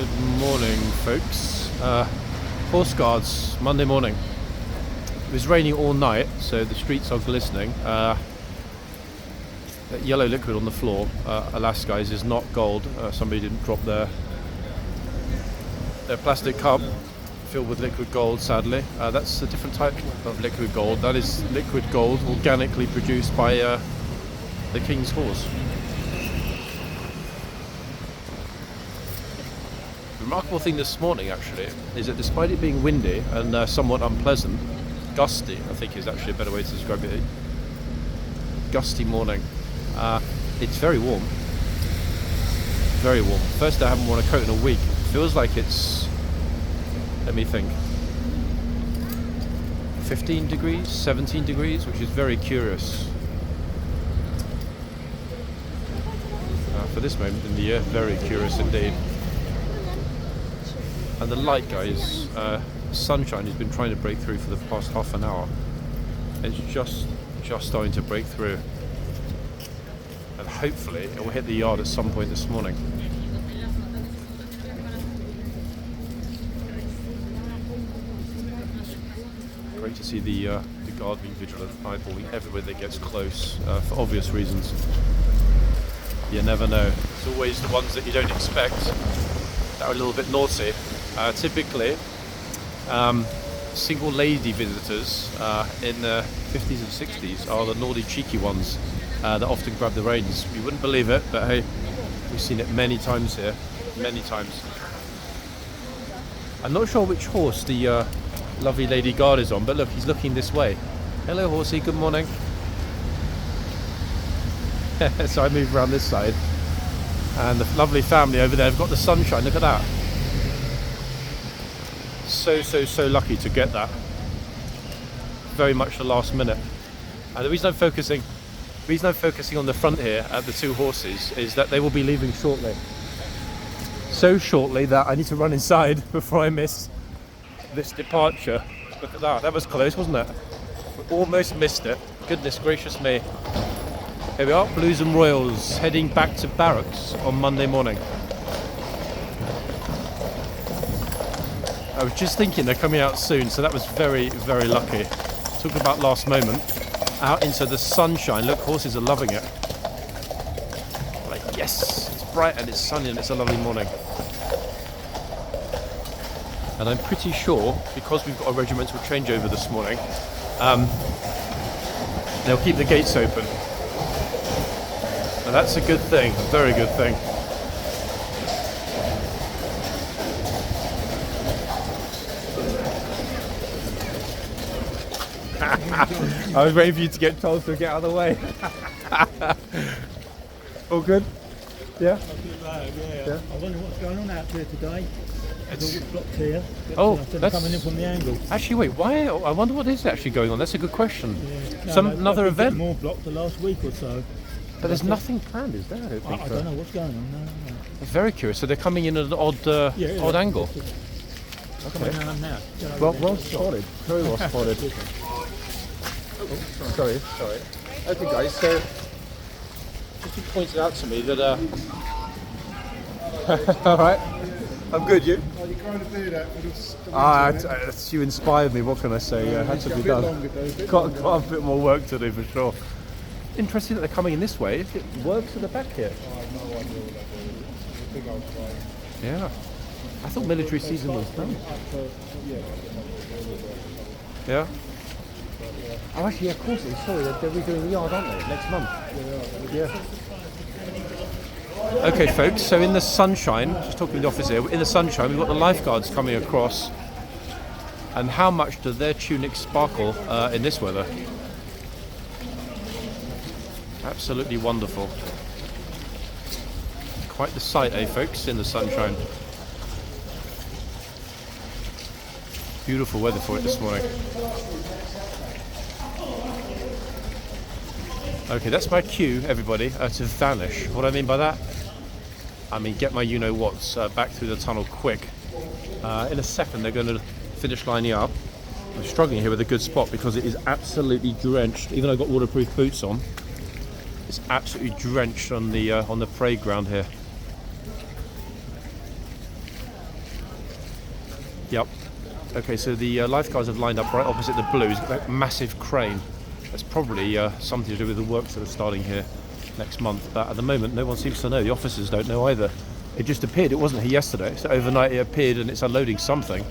Good morning, folks. Horse guards, Monday morning. It was raining all night, so the streets are glistening. That yellow liquid on the floor, alas guys, is not gold. Somebody didn't drop their plastic cup filled with liquid gold, sadly. That's a different type of liquid gold. That is liquid gold organically produced by the King's horse. The remarkable thing this morning, actually, is that despite it being windy and somewhat unpleasant, gusty, I think is actually a better way to describe it, gusty morning, it's very warm. Very warm. First, I haven't worn a coat in a week. It feels like it's, let me think, 15 degrees, 17 degrees, which is very curious. For this moment in the year, very curious indeed. And the light, guys, sunshine has been trying to break through for the past half an hour. It's just starting to break through. And hopefully it will hit the yard at some point this morning. Great to see the guard being vigilant, eyeballing everywhere that gets close, for obvious reasons. You never know. It's always the ones that you don't expect that are a little bit naughty. Typically, single lady visitors in the 50s and 60s are the naughty, cheeky ones that often grab the reins. You wouldn't believe it, but hey, we've seen it many times here, many times. I'm not sure which horse the lovely lady guard is on, but look, he's looking this way. Hello, horsey, good morning. So I move around this side, and the lovely family over there have got the sunshine. Look at that. So lucky to get that. Very much the last minute. And the reason I'm focusing on the front here at the two horses is that they will be leaving shortly. So shortly that I need to run inside before I miss this departure. Look at that. That was close, wasn't it? We almost missed it. Goodness gracious me. Here we are, Blues and Royals, heading back to barracks on Monday morning. I was just thinking they're coming out soon, so that was very, very lucky. Talk about last moment. Out into the sunshine. Look, horses are loving it. Like, yes, it's bright and it's sunny and it's a lovely morning. And I'm pretty sure, because we've got a regimental changeover this morning, they'll keep the gates open. And that's a good thing, a very good thing. I was waiting for you to get told to get out of the way. All good? Yeah? Yeah. I wonder what's going on out there today. It's all blocked here. That's coming in from the angle. Actually, wait, why? I wonder what is actually going on. That's a good question. Yeah. No, Another event? More blocked the last week or so. But there's nothing planned, is there? I don't know what's going on. No. I'm very curious. So they're coming in at an odd angle. Okay. Now. Well spotted. Very well spotted. Sorry. Okay, guys. So just you pointed out to me that. All right. I'm good. You? Oh, you kind of do that. You inspired me. What can I say? Had to be done. Got a bit more work to do for sure. Interesting that they're coming in this way. If it works at the back here. I have no idea what they're doing. Big old fire. Yeah. I thought military season was done. Yeah. Oh, actually, yeah, of course it is. Sorry, they're redoing the yard, aren't they? Next month. Yeah. Okay, folks. So in the sunshine, just talking in the office here. In the sunshine, we've got the lifeguards coming across. And how much do their tunics sparkle in this weather? Absolutely wonderful. Quite the sight, eh, folks, in the sunshine. Beautiful weather for it this morning. Okay, that's my cue, everybody, to vanish. What do I mean by that? I mean, get my you-know-whats back through the tunnel quick. In a second, they're going to finish lining up. I'm struggling here with a good spot because it is absolutely drenched. Even though I've got waterproof boots on, it's absolutely drenched on the parade ground here. Yep. Okay, so the lifeguards have lined up right opposite the Blues, that massive crane. That's probably something to do with the works that are starting here next month. But at the moment, no one seems to know. The officers don't know either. It just appeared. It wasn't here yesterday. So overnight it appeared and it's unloading something.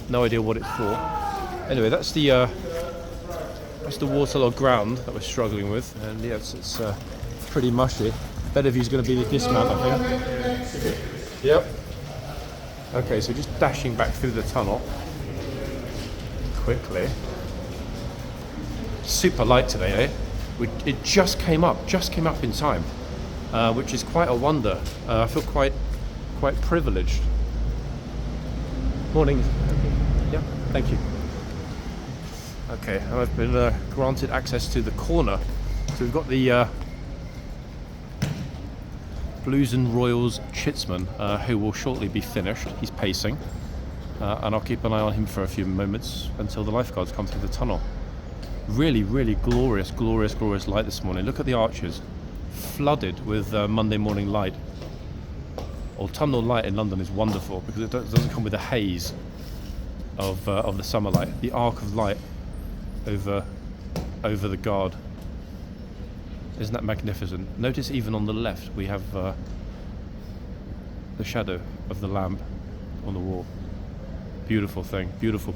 No idea what it's for. Anyway, that's the waterlogged ground that we're struggling with. And yeah, it's pretty mushy. Better view's going to be the dismount, I think. Yep. Okay, so just dashing back through the tunnel quickly. Super light today, eh? It just came up in time, which is quite a wonder. I feel quite privileged. Morning. Yeah, thank you. Okay, and I've been granted access to the corner. So we've got the Blues and Royals Chitsman, who will shortly be finished. He's pacing, and I'll keep an eye on him for a few moments until the lifeguards come through the tunnel. Really, really glorious light this morning. Look at the arches, flooded with Monday morning light. Autumnal light in London is wonderful because it doesn't come with the haze of the summer light. The arc of light over the guard. Isn't that magnificent? Notice even on the left we have the shadow of the lamp on the wall. Beautiful thing. Beautiful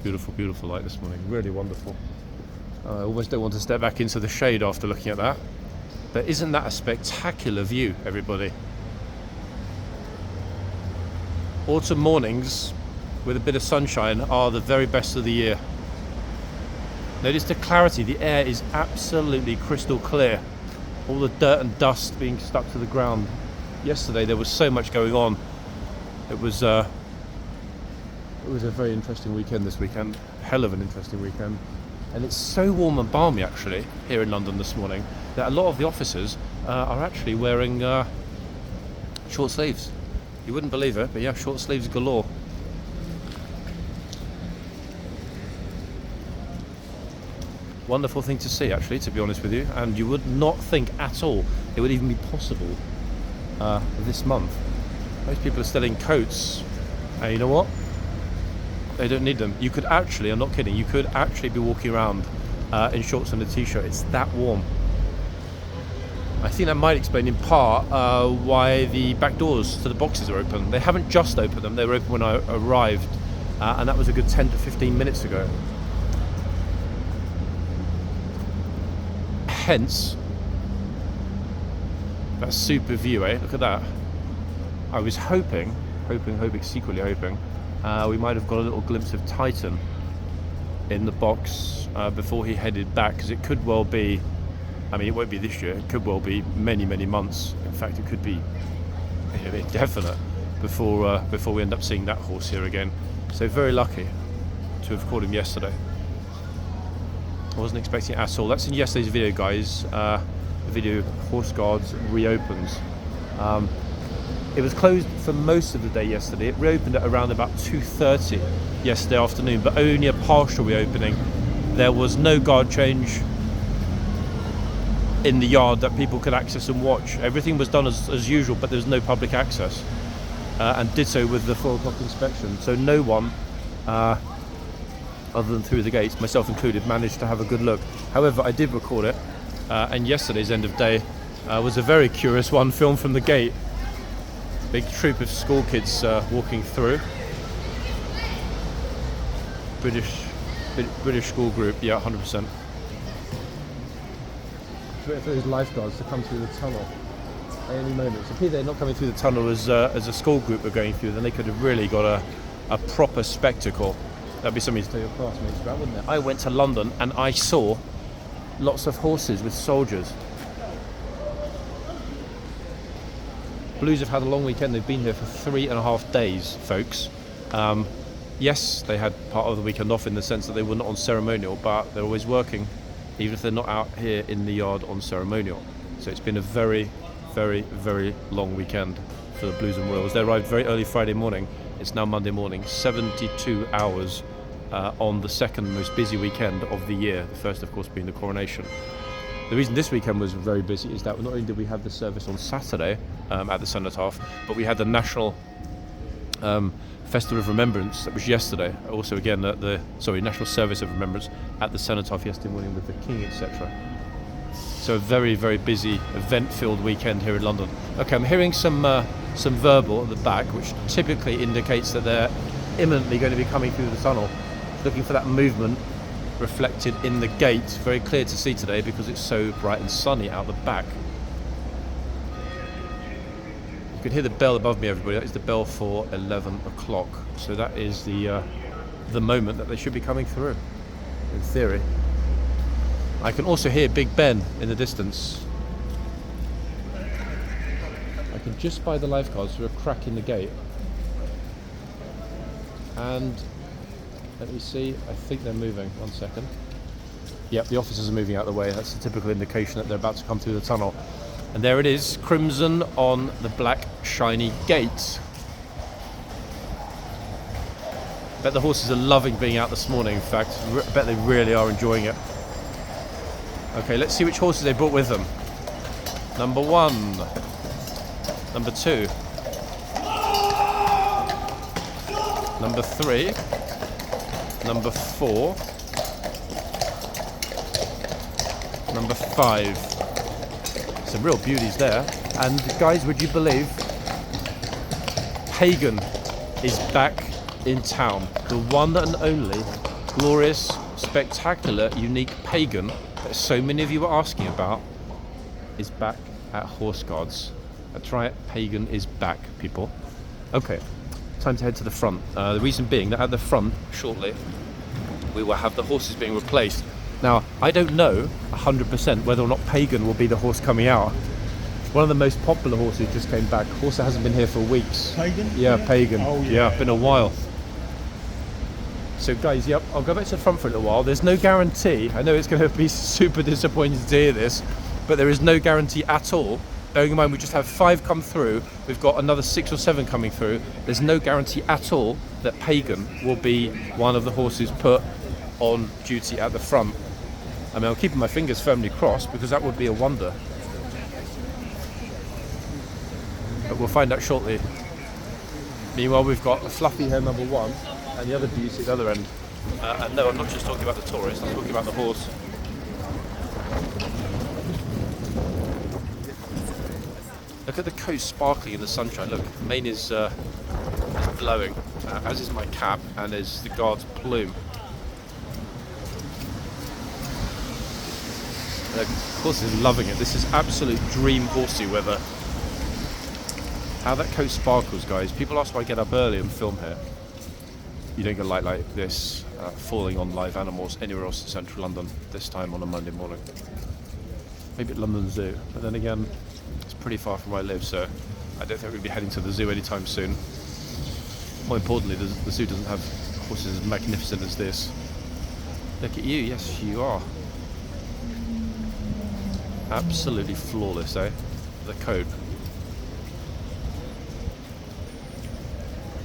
light this morning. Really wonderful. I almost don't want to step back into the shade after looking at that. But isn't that a spectacular view, everybody? Autumn mornings with a bit of sunshine are the very best of the year. Notice the clarity. The air is absolutely crystal clear. All the dirt and dust being stuck to the ground. Yesterday there was so much going on. It was a very interesting weekend this weekend. Hell of an interesting weekend. And it's so warm and balmy actually here in London this morning that a lot of the officers are actually wearing short sleeves. You wouldn't believe it, but yeah, short sleeves galore. Wonderful thing to see actually, to be honest with you, and you would not think at all it would even be possible this month. Most people are still in coats, and you know what? They don't need them. You could actually, I'm not kidding, you could actually be walking around in shorts and a t-shirt. It's that warm. I think that might explain in part why the back doors to the boxes are open. They haven't just opened them, they were open when I arrived, and that was a good 10 to 15 minutes ago. Hence that super view, eh? Look at that. I was hoping, secretly hoping, we might have got a little glimpse of Titan in the box before he headed back, because it could well be, I mean, it won't be this year, it could well be many months. In fact, it could be indefinite before we end up seeing that horse here again. So very lucky to have caught him yesterday. I wasn't expecting it at all. That's in yesterday's video, guys. The video Horseguards reopens. It was closed for most of the day yesterday. It reopened at around about 2:30 yesterday afternoon, but only a partial reopening. There was no guard change in the yard that people could access and watch. Everything was done as usual, but there was no public access, and did so with the 4 o'clock inspection. So no one, other than through the gates, myself included, managed to have a good look. However, I did record it, and yesterday's end of day was a very curious one, filmed from the gate. Big troop of school kids walking through. British school group, yeah, 100%. Wait for those lifeguards to come through the tunnel at any moment. So if they're not coming through the tunnel as a school group are going through, then they could have really got a proper spectacle. That'd be something to tell your classmates about, wouldn't it? I went to London and I saw lots of horses with soldiers. Blues have had a long weekend. They've been here for 3.5 days, folks. Yes, they had part of the weekend off in the sense that they were not on ceremonial, but they're always working, even if they're not out here in the yard on ceremonial. So it's been a very long weekend for the Blues and Royals. They arrived very early Friday morning. It's now Monday morning, 72 hours on the second most busy weekend of the year, the first of course being the coronation. The reason this weekend was very busy is that not only did we have the service on Saturday at the Cenotaph, but we had the national Festival of Remembrance that was yesterday. Also again at the National Service of Remembrance at the Cenotaph yesterday morning with the King, etc. So a very, very busy, event-filled weekend here in London. Okay, I'm hearing some verbal at the back, which typically indicates that they're imminently going to be coming through the tunnel. Looking for that movement reflected in the gate. Very clear to see today because it's so bright and sunny out the back. You can hear the bell above me, everybody. That is the bell for 11 o'clock. So that is the moment that they should be coming through, in theory. I can also hear Big Ben in the distance. I can just spy the lifeguards through a crack in the gate. And let me see, I think they're moving. 1 second. Yep, the officers are moving out of the way. That's a typical indication that they're about to come through the tunnel. And there it is, crimson on the black shiny gate. I bet the horses are loving being out this morning, in fact. I bet they really are enjoying it. Okay, let's see which horses they brought with them. Number 1. Number 2. Number 3. Number 4. Number 5. Some real beauties there. And guys, would you believe Pagan is back in town? The one and only glorious, spectacular, unique Pagan that so many of you were asking about is back at Horseguards. That's right, Pagan is back, people. Okay, time to head to the front. The reason being that at the front, shortly, we will have the horses being replaced. Now, I don't know 100% whether or not Pagan will be the horse coming out. One of the most popular horses just came back. Horse that hasn't been here for weeks. Pagan? Yeah, Pagan. Oh, yeah. Been a while. So guys, yep, I'll go back to the front for a little while. There's no guarantee. I know it's going to be super disappointing to hear this, but there is no guarantee at all. Bearing in mind we just have 5 come through, we've got another 6 or 7 coming through. There's no guarantee at all that Pagan will be one of the horses put on duty at the front. I mean, I'm keeping my fingers firmly crossed because that would be a wonder. But we'll find out shortly. Meanwhile, we've got a fluffy hair number 1 and the other beauty at the other end. And no, I'm not just talking about the tourist, I'm talking about the horse. Look at the coast sparkling in the sunshine. Look, the mane is blowing, as is my cap, and is the guard's plume. The horse is loving it. This is absolute dream horsey weather. How that coast sparkles, guys. People ask why I get up early and film here. You don't get light like this falling on live animals anywhere else in central London this time on a Monday morning. Maybe at London Zoo, but then again, it's pretty far from where I live, so I don't think we're going to be heading to the zoo anytime soon. More importantly, the zoo doesn't have horses as magnificent as this. Look at you, yes you are. Absolutely flawless, eh? The coat.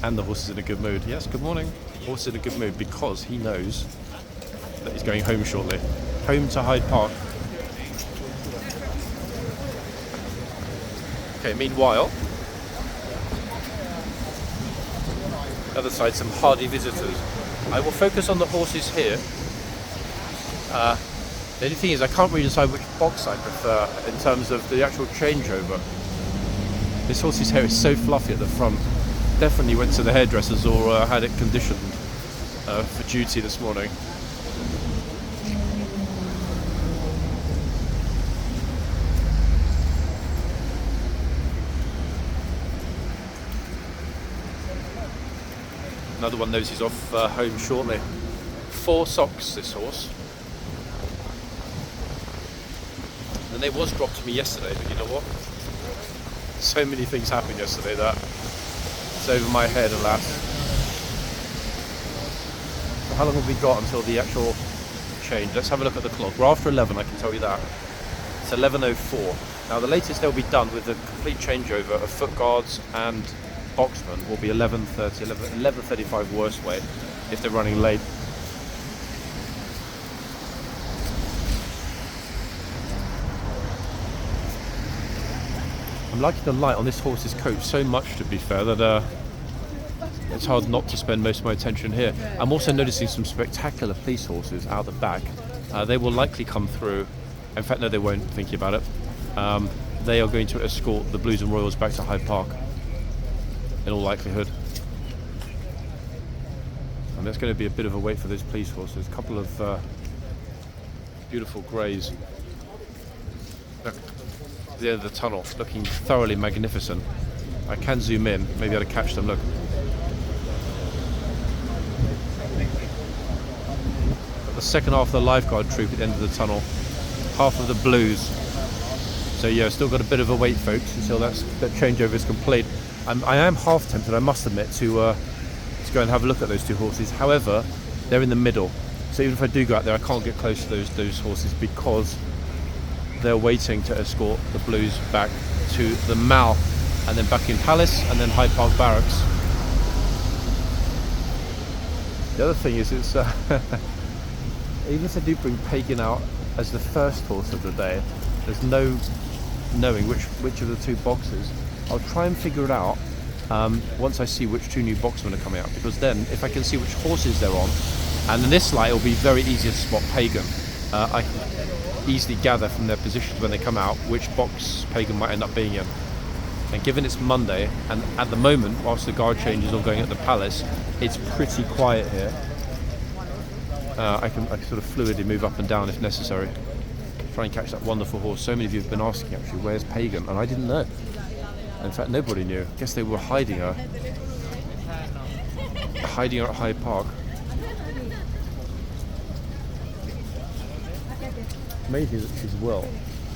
And the horse is in a good mood. Yes, good morning. Horse in a good mood because he knows that he's going home shortly. Home to Hyde Park. Okay, meanwhile, the other side, some hardy visitors. I will focus on the horses here. The only thing is I can't really decide which box I prefer in terms of the actual changeover. This horse's hair is so fluffy at the front. Definitely went to the hairdressers or had it conditioned for duty this morning. Another one knows he's off home shortly. 4 socks, this horse. And it was dropped to me yesterday, but you know what? So many things happened yesterday that it's over my head, alas. How long have we got until the actual change? Let's have a look at the clock. We're after 11, I can tell you that. It's 11:04. Now the latest they'll be done with the complete changeover of foot guards and boxmen will be 11:30, 11:35 worst way if they're running late. I'm liking the light on this horse's coat so much, to be fair, that it's hard not to spend most of my attention here. I'm also noticing some spectacular police horses out the back. They will likely come through. In fact, no, they won't, thinking about it. They are going to escort the Blues and Royals back to Hyde Park, in all likelihood. And there's going to be a bit of a wait for those police horses. A couple of beautiful greys. Look, at the end of the tunnel, looking thoroughly magnificent. I can zoom in, maybe I'll catch them, look. Got the second half of the lifeguard troop at the end of the tunnel. Half of the Blues. So yeah, still got a bit of a wait, folks, until that changeover is complete. I am half tempted, I must admit, to go and have a look at those two horses. However, they're in the middle. So even if I do go out there, I can't get close to those horses because they're waiting to escort the Blues back to the Mall, and then Buckingham Palace, and then Hyde Park Barracks. The other thing is, it's even if they do bring Pagan out as the first horse of the day, there's no knowing which of the two boxes. I'll try and figure it out once I see which two new boxmen are coming out, because then if I can see which horses they're on, and in this light it'll be very easy to spot Pagan. I can easily gather from their positions when they come out which box Pagan might end up being in. And given it's Monday, and at the moment, whilst the guard change is all going at the palace, it's pretty quiet here. I can sort of fluidly move up and down if necessary. Try and catch that wonderful horse. So many of you have been asking, actually, where's Pagan? And I didn't know. In fact, nobody knew. I guess they were hiding her. Hiding her at Hyde Park. Amazing that she's well.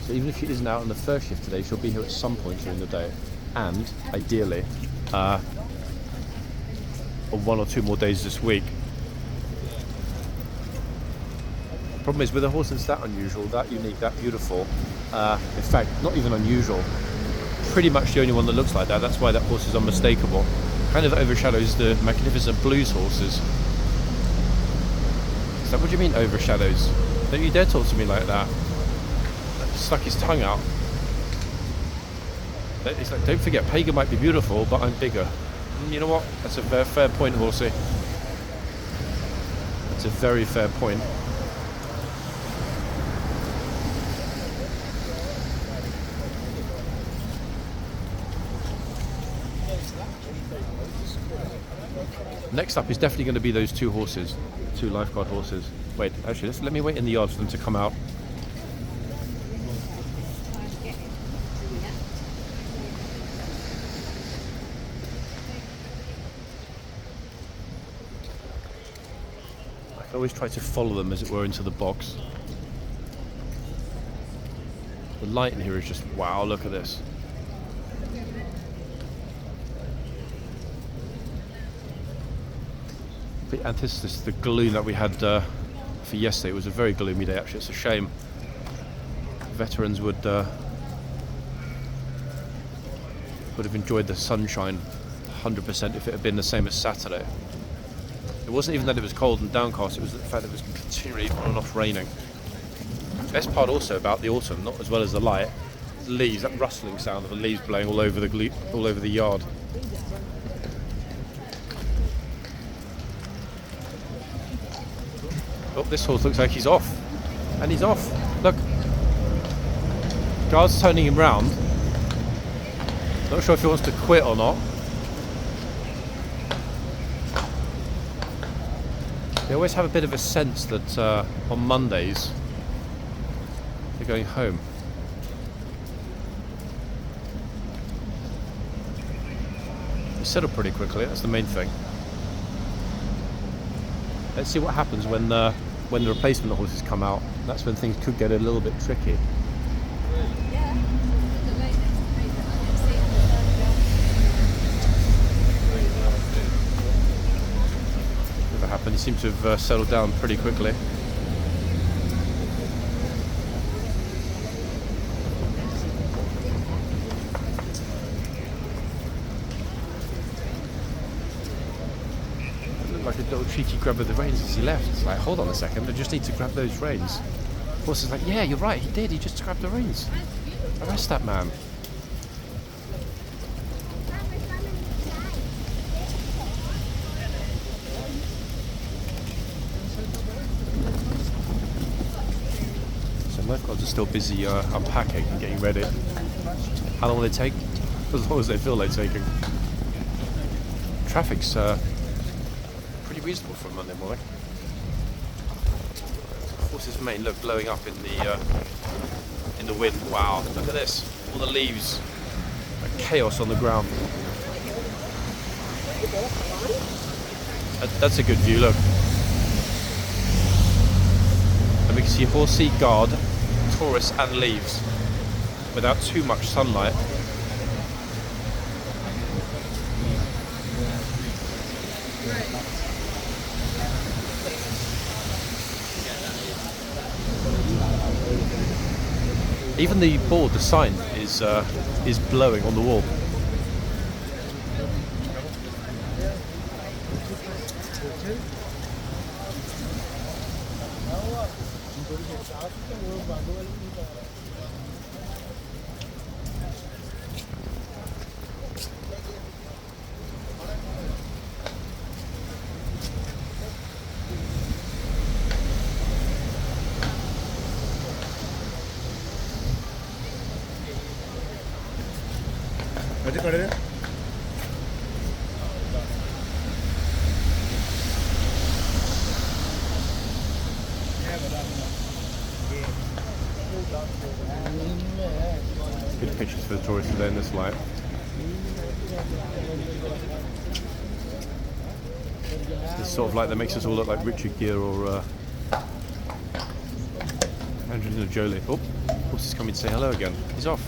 So even if she isn't out on the first shift today, she'll be here at some point during the day. And, ideally, on one or two more days this week. Problem is, with a horse that's that unusual, that unique, that beautiful, in fact, not even unusual, pretty much the only one that looks like that. That's why that horse is unmistakable. Kind of overshadows the magnificent Blues horses. So what do you mean overshadows? Don't you dare talk to me like that. Stuck his tongue out. It's like, don't forget, Pagan might be beautiful, but I'm bigger. And you know what? That's a fair point, horsey. That's a very fair point. Next up is definitely going to be those two horses, two lifeguard horses. Wait, actually, let me wait in the yard for them to come out. I can always try to follow them, as it were, into the box. The light in here is just, wow, look at this. The antithesis, the gloom that we had for yesterday. It was a very gloomy day, actually. It's a shame. Veterans would have enjoyed the sunshine 100% if it had been the same as Saturday. It wasn't even that it was cold and downcast, it was the fact that it was continually on and off raining. Best part also about the autumn, not as well as the light, the leaves, that rustling sound of the leaves blowing all over the yard. Oh, this horse looks like he's off. And he's off. Look. Guard's turning him round. Not sure if he wants to quit or not. They always have a bit of a sense that on Mondays they're going home. They settle pretty quickly, that's the main thing. Let's see what happens when the replacement horses come out. That's when things could get a little bit tricky. Never happened. He seemed to have settled down pretty quickly. Like a little cheeky grab of the reins as he left. It's like, hold on a second, I just need to grab those reins. Horse is like, yeah, you're right, he did, he just grabbed the reins. Arrest that man. lifeguards are still busy unpacking and getting ready. How long will they take? As long as they feel like taking. Traffic's pretty reasonable for a Monday morning. Horses' mane look blowing up in the wind. Wow, look at this! All the leaves, like chaos on the ground. That's a good view. Look, and we can see horsey, guard, Taurus, and leaves without too much sunlight. Even the board, the sign, is blowing on the wall. Good pictures for the tourists today in this light. It's sort of like that makes us all look like Richard Gere or Angelina Jolie. Oh, horse is coming to say hello again. He's off.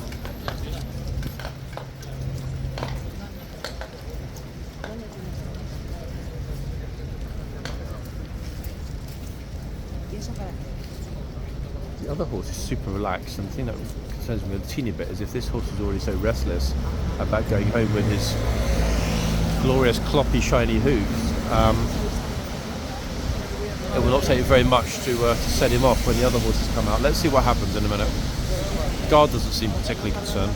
The other horse is super relaxed, and the thing that concerns me a teeny bit is if this horse is already so restless about going home with his glorious cloppy shiny hooves, it will not take very much to set him off when the other horses come out. Let's see what happens in a minute. Guard doesn't seem particularly concerned.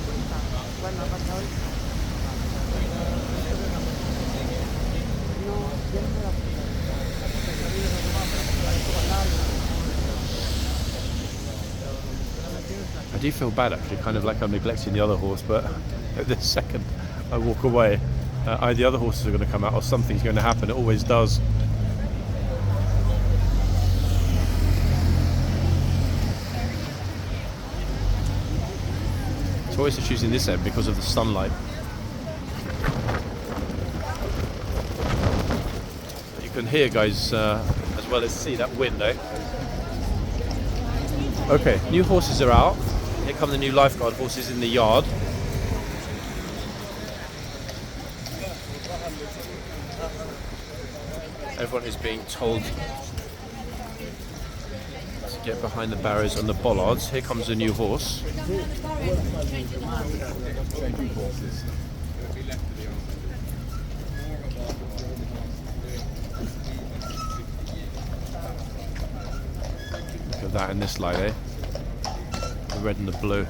I do feel bad actually, kind of like I'm neglecting the other horse, but at this second I walk away, either the other horses are going to come out or something's going to happen. It always does. It's always choosing this end because of the sunlight. You can hear, guys, as well as see that wind, eh? Okay, new horses are out. Here come the new lifeguard horses in the yard. Everyone is being told to get behind the barriers and the bollards. Here comes a new horse. Look at that in this light, eh? The red and the blue.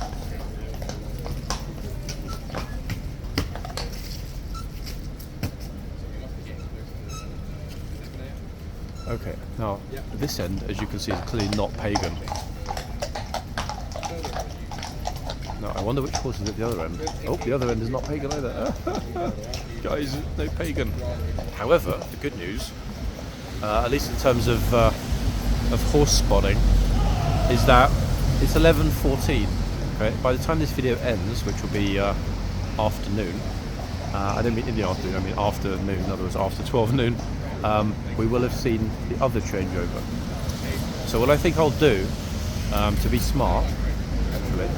Okay, now this end, as you can see, is clearly not pagan. Now I wonder which horse is at the other end. Oh, the other end is not pagan either. Guys, no pagan. However, the good news, at least in terms of horse spotting, is that it's 11:14. Okay, by the time this video ends, which will be afternoon, I don't mean in the afternoon, I mean afternoon, in other words after 12 noon, we will have seen the other changeover. So what I think I'll do, to be smart, actually,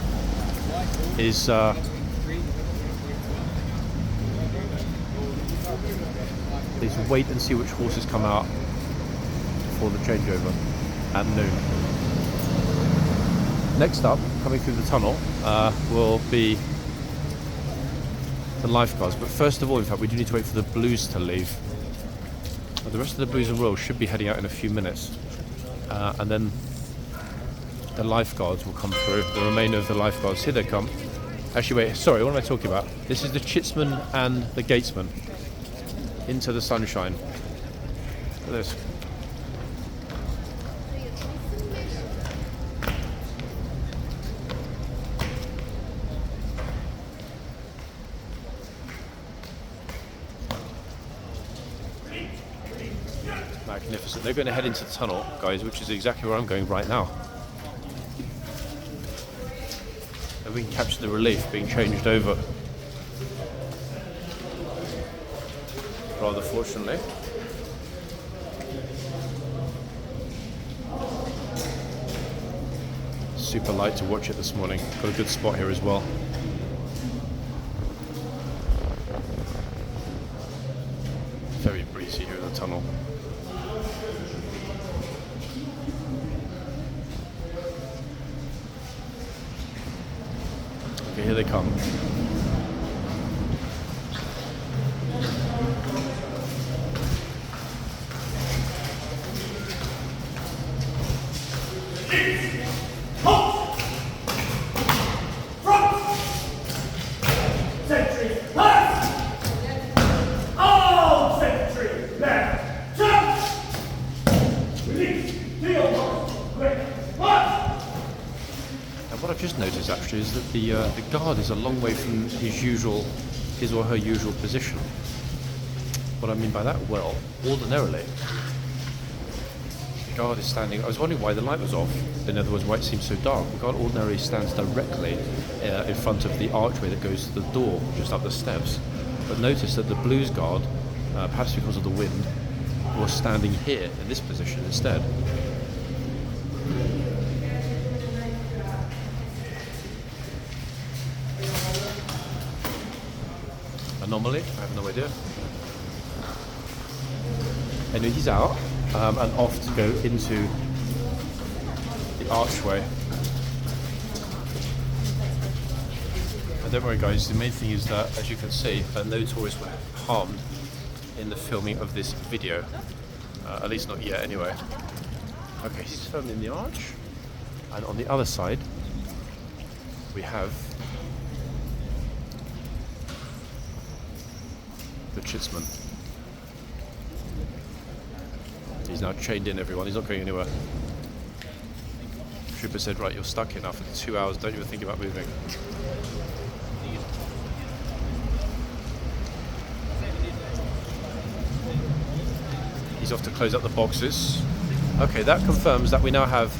is wait and see which horses come out for the changeover at noon. Next up, coming through the tunnel, will be the lifeguards. But first of all, in fact, we do need to wait for the blues to leave. The rest of the blues and royals should be heading out in a few minutes. And then the lifeguards will come through, the remainder of the lifeguards. Here they come. Actually, wait, sorry, what am I talking about? This is the chitsman and the gatesman into the sunshine. Look at this. Magnificent. They're going to head into the tunnel, guys, which is exactly where I'm going right now. And we can capture the relief being changed over. Rather fortunately. Super light to watch it this morning. Got a good spot here as well. Very breezy here in the tunnel. Okay, here they come. What I've just noticed actually is that the guard is a long way from his or her usual position. What I mean by that, well, ordinarily the guard is standing. I was wondering why the light was off. In other words, why it seems so dark. The guard ordinarily stands directly in front of the archway that goes to the door, just up the steps. But notice that the blues guard, perhaps because of the wind, was standing here in this position instead. Anomaly? I have no idea. Anyway, he's out and off to go into the archway. And don't worry guys, the main thing is that, as you can see, no tourists were harmed in the filming of this video. At least not yet anyway. Okay, he's filmed in the arch. And on the other side, we have the Chitsman. He's now chained in, everyone. He's not going anywhere. Trooper said, right, you're stuck here now for 2 hours. Don't even think about moving. He's off to close up the boxes. Okay, that confirms that we now have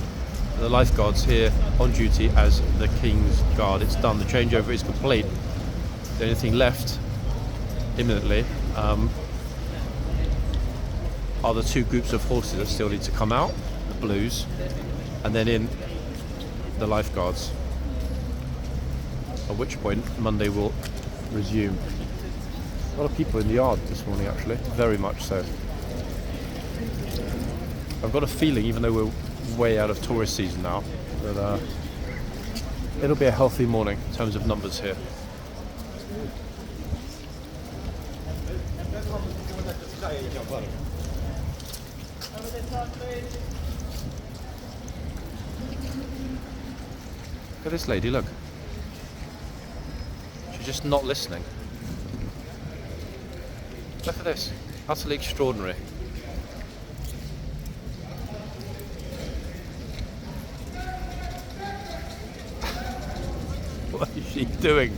the lifeguards here on duty as the King's Guard. It's done. The changeover is complete. The only thing left imminently are the two groups of horses that still need to come out, the blues, and then in the lifeguards, at which point Monday will resume. A lot of people in the yard this morning actually, very much so. I've got a feeling, even though we're way out of tourist season now, that it'll be a healthy morning in terms of numbers here. Look at this lady, look. She's just not listening. Look at this. Utterly extraordinary. What is she doing?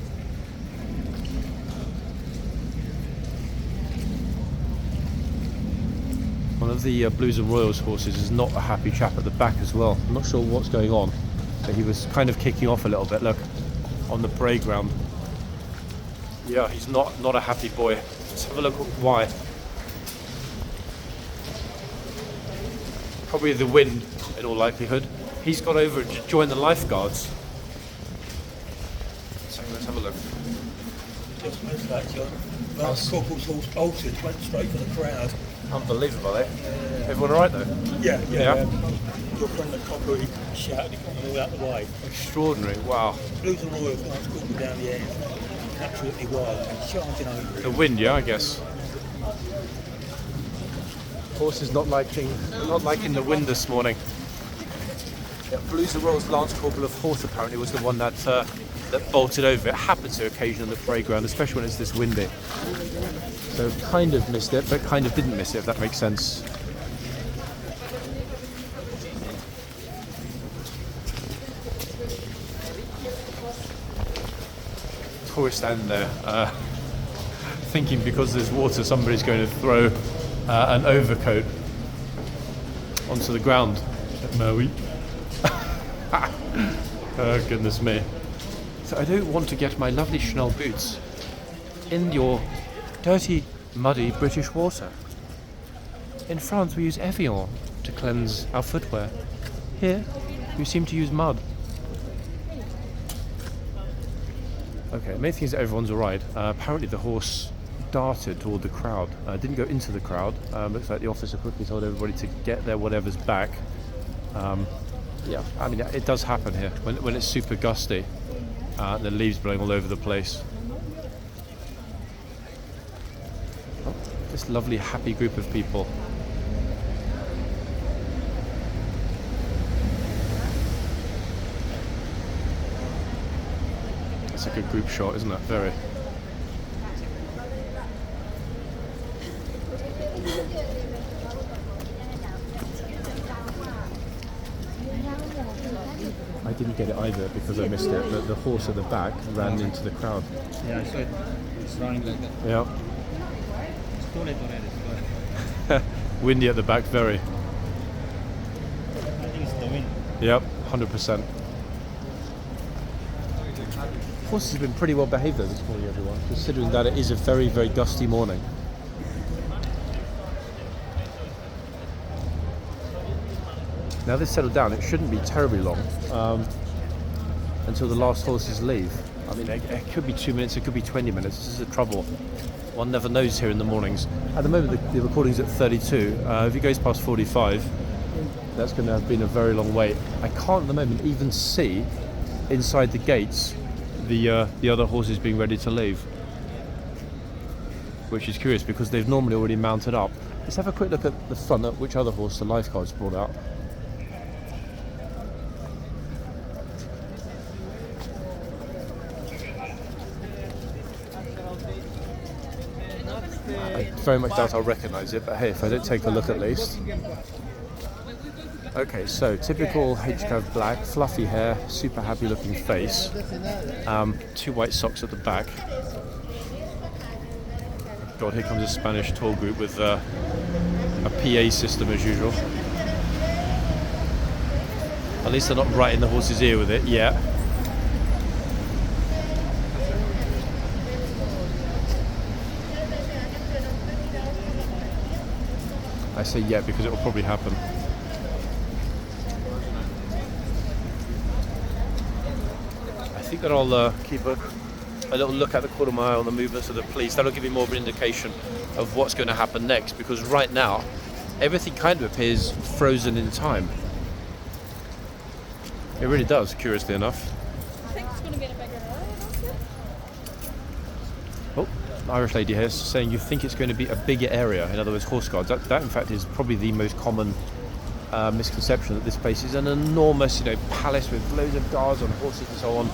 One of the Blues and Royals horses is not a happy chap at the back as well. I'm not sure what's going on, but he was kind of kicking off a little bit, look, on the parade ground. Yeah, he's not a happy boy. Let's have a look at why. Probably the wind, in all likelihood. He's got over to join the lifeguards. So let's have a look. Just missed that, John. Last Corporal's horse bolted, went straight for the crowd. Unbelievable, eh? Everyone alright though? Yeah. Your friend the copper, he shouted, he got them all out the way. Extraordinary, wow. Blues and Royals, Lance Corporal down the end. Absolutely wild, charging over. The wind, yeah, I guess. Horse is not liking the wind this morning. Yeah, Blues and Royals Lance Corporal of Horse apparently was the one that bolted over. It happens to occasion on the parade ground, especially when it's this windy. So kind of missed it, but kind of didn't miss it, if that makes sense. Tourists standing there, thinking because there's water, somebody's going to throw an overcoat onto the ground. Maui. Oh, goodness me. So I don't want to get my lovely Chanel boots in your dirty, muddy British water. In France we use Evian to cleanse our footwear. Here we seem to use mud. Okay, the main thing is that everyone's alright. Apparently the horse darted toward the crowd. Didn't go into the crowd. Looks like the officer quickly told everybody to get their whatever's back. Yeah, I mean, it does happen here when it's super gusty. The leaves blowing all over the place. Oh, this lovely, happy group of people. It's a good group shot, isn't it? Very. I didn't get it either because I missed it, but the horse at the back ran into the crowd. Yeah, I saw it. It's running like that. Yeah. It's too late already. Windy at the back, very. I think it's the wind. Yep, 100%. Horses have been pretty well behaved though this morning, everyone, considering that it is a very, very gusty morning. Now they've settled down, it shouldn't be terribly long until the last horses leave. I mean, it could be 2 minutes, it could be 20 minutes. This is the trouble. One never knows here in the mornings. At the moment, the recording's at 32. If it goes past 45, that's going to have been a very long wait. I can't at the moment even see inside the gates the other horses being ready to leave, which is curious because they've normally already mounted up. Let's have a quick look at the front at which other horse the lifeguards brought out. I very much doubt I'll recognise it, but hey, if I don't take a look at least. Okay, so typical H-curve black, fluffy hair, super happy looking face, 2 white socks at the back. God, here comes a Spanish tour group with a PA system as usual. At least they're not right in the horse's ear with it yet. I say yet because it will probably happen. I think that I'll keep a little look at the quarter mile and the movements of the police. That'll give you more of an indication of what's going to happen next, because right now everything kind of appears frozen in time. It really does, curiously enough. I think it's going to get a bigger area, don't you? Oh, Irish lady here saying you think it's going to be a bigger area, in other words horse guards. That in fact is probably the most common misconception, that this place is an enormous, palace with loads of guards on horses and so on.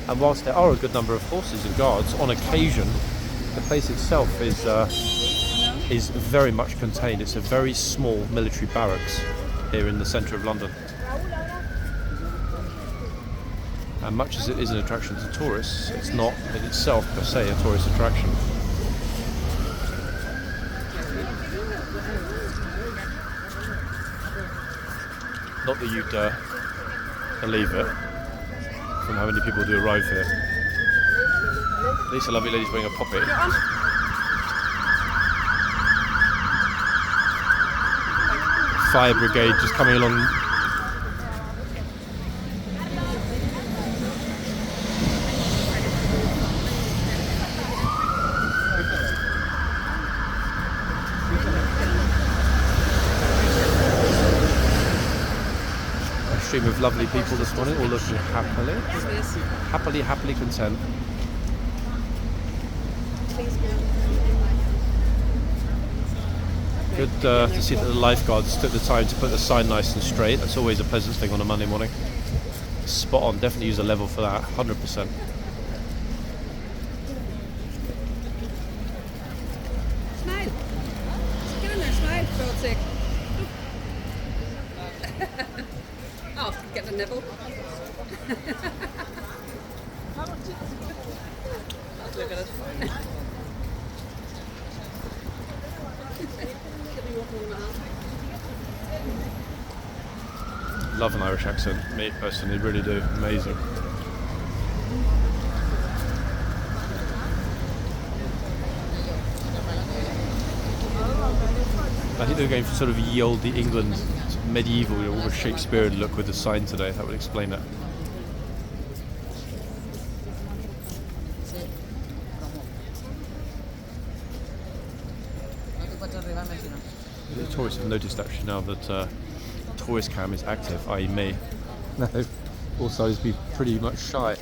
And whilst there are a good number of horses and guards, on occasion the place itself is very much contained. It's a very small military barracks here in the centre of London. And much as it is an attraction to tourists, it's not in itself per se a tourist attraction. Not that you'd believe it from how many people do arrive here. At least a lovely lady's wearing a poppy. Fire brigade just coming along. A stream of lovely people this morning, all looking happily content. Good to see that the lifeguards took the time to put the sign nice and straight. That's always a pleasant thing on a Monday morning. Spot on, definitely use a level for that, 100%. Smile. Get in there, smile, for God's sake. Oh, getting a nibble. Look at it. Give me one more hand. Love an Irish accent, me personally, really do. Amazing. I think they're going for sort of ye olde England, medieval, almost Shakespearean look with the sign today. That would explain it. The tourists have noticed actually now that tourist cam is active, i.e. me. No, also I'd be pretty much shy.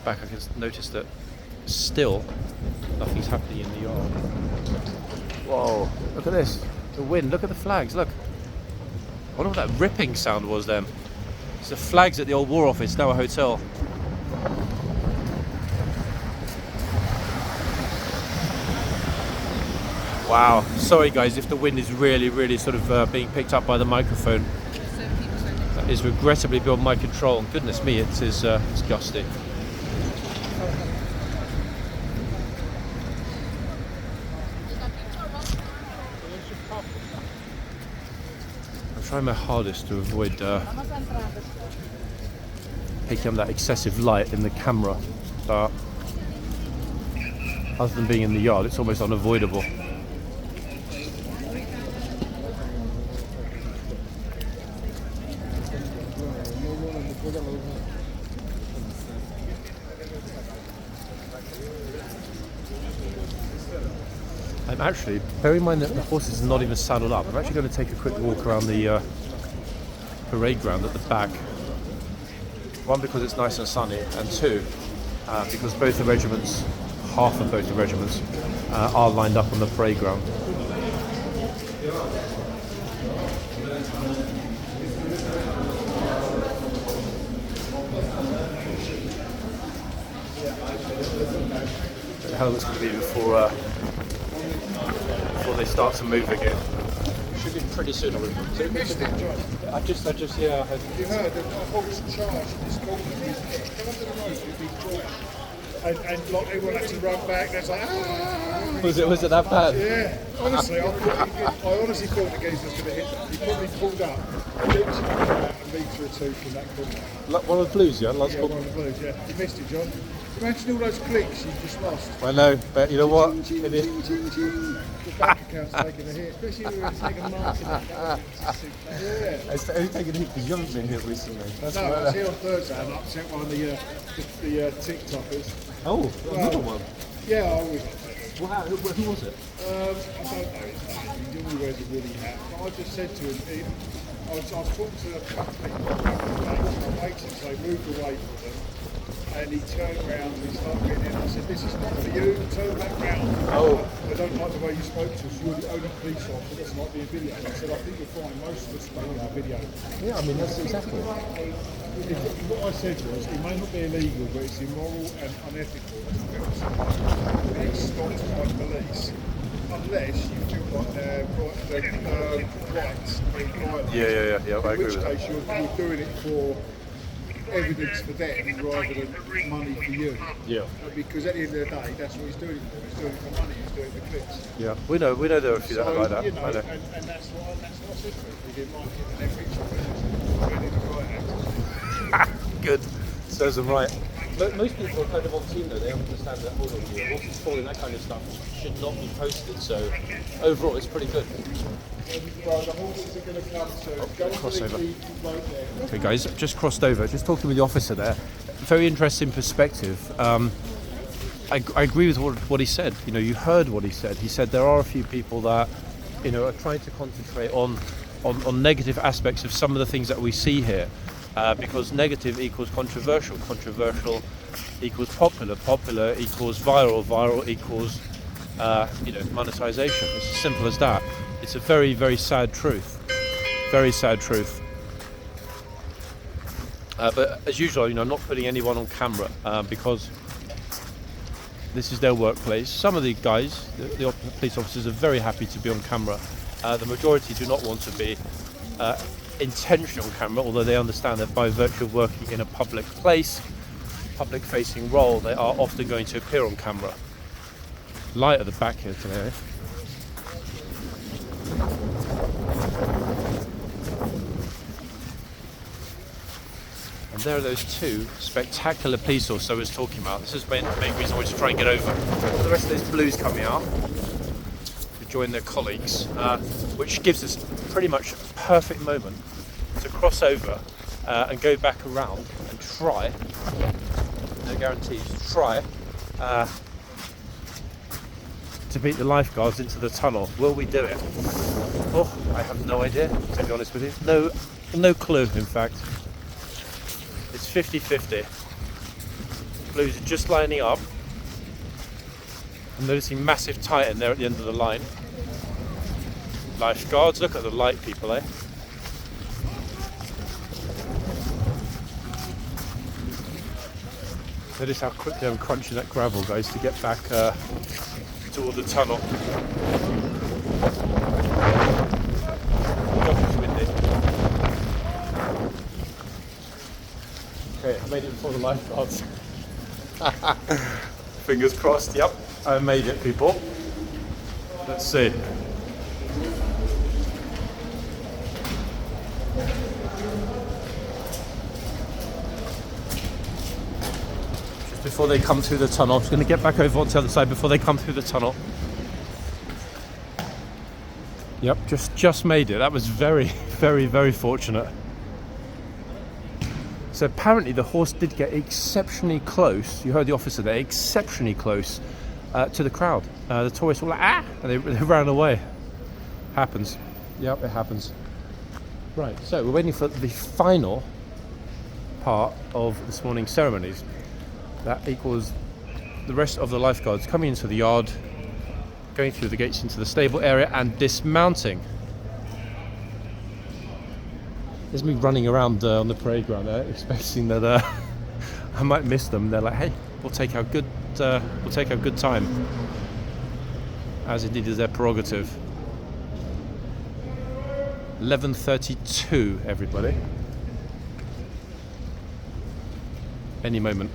Back, I can notice that still nothing's happening in the yard. Whoa, look at this. The wind, look at the flags, look. I wonder what that ripping sound was then. It's the flags at the old War Office, now a hotel. Wow, sorry guys if the wind is really sort of being picked up by the microphone. That is regrettably beyond my control. Goodness me, it is it's gusty. I'm trying my hardest to avoid picking up that excessive light in the camera, but other than being in the yard, it's almost unavoidable. I'm actually, bear in mind that the horses are not even saddled up, I'm actually going to take a quick walk around the parade ground at the back. One, because it's nice and sunny, and two, because both the regiments, half of both the regiments, are lined up on the parade ground. How long it's going to be before they start to move again? Should be pretty soon. I missed it, John. I just, yeah. You heard that a horse charged in this corner. Come under the road, you'd be quiet. And like everyone had to run back. There's like, ah! Was it that bad? Yeah. Honestly, I honestly thought the geezer was going to hit them. He probably pulled up, literally about a metre or two from that corner. One of the blues, yeah? Yeah, one of the blues, yeah. You missed it, John. Imagine all those clicks you just lost. I know, but you know what? Ching, ching, ching, ching, ching. The bank account's taking a hit, especially when it's taking a mark in that. Yeah. It's only taking a hit because you haven't been here recently. That's No, I was here on Thursday and upset one of the TikTokers. Oh, another one. Yeah, I was. Wow, who was it? I don't know his name. He normally wears a woolly hat. But I just said to him, I was talking to a couple of people, my mates, and so I moved away from them. And he turned around and he started getting in. I said, this is not for you, turn back round. Oh. I don't like the way you spoke to us. You're the only police officer that's not being videoed. I said, I think you'll find most of us make our video. Yeah, I mean, that's exactly. What I said was, it may not be illegal, but it's immoral and unethical being stopped by police, unless you feel like they're rights being violated. Yeah, I agree with In that. which case, you're doing it for evidence for them rather than money for you. Yeah. Because at the end of the day, that's what he's doing it for. He's doing it for money. He's doing it for clicks. Yeah, we know there are a few that are like that. You know, I know. and that's what I said to him. We didn't like it, and then Richard really the right actor. Good. Serves them right. But most people are kind of on team though. They understand that hold on, horses falling, that kind of stuff should not be posted. So overall, it's pretty good. Well, the horses are going to come to go crossover. to the road there. Okay, guys, just crossed over. Just talking with the officer there. Very interesting perspective. I agree with what he said. You know, you heard what he said. He said there are a few people that, you know, are trying to concentrate on negative aspects of some of the things that we see here. Because negative equals controversial, controversial equals popular, popular equals viral, viral equals monetization. It's as simple as that. It's a very, very sad truth. Very sad truth. But as usual, you know, I'm not putting anyone on camera because this is their workplace. Some of the guys, the police officers, are very happy to be on camera. The majority do not want to be intentional on camera, although they understand that by virtue of working in a public place, public facing role, they are often going to appear on camera. Light at the back here today. And there are those two spectacular police horses I was talking about. This is the main reason I wanted to try and get over. All the rest of those blues coming out to join their colleagues, which gives us pretty much a perfect moment to cross over and go back around and try, no guarantees, try to beat the lifeguards into the tunnel. Will we do it? Oh, I have no idea, to be honest with you. No clue, in fact. It's 50-50. Blues are just lining up. I'm noticing massive tighten there at the end of the line. Lifeguards, look at the light, people, eh? Notice how quickly I'm crunching that gravel, guys, to get back toward the tunnel. God, it's windy. Okay, I made it before the lifeguards. Fingers crossed, yep, I made it, people. Let's see. Just before they come through the tunnel, I'm just going to get back over onto the other side before they come through the tunnel. Yep, just made it. That was very, very fortunate. So apparently the horse did get exceptionally close. You heard the officer there, exceptionally close to the crowd. The tourists were like, ah, and they ran away. Happens. Yep, it happens. Right, so we're waiting for the final part of this morning's ceremonies. That equals the rest of the lifeguards coming into the yard, going through the gates into the stable area and dismounting. There's me running around on the parade ground there, expecting that I might miss them. They're like, "Hey, we'll take our good time," as indeed is their prerogative. 11:32, everybody. Any moment.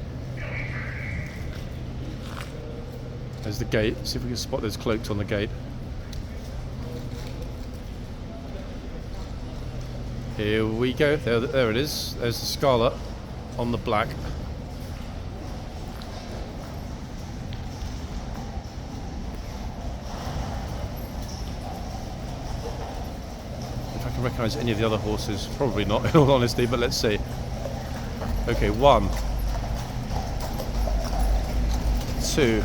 There's the gate. See if we can spot those cloaks on the gate. Here we go. There it is. There's the scarlet on the black. If I can recognise any of the other horses, probably not, in all honesty. But let's see. Okay, 1, 2.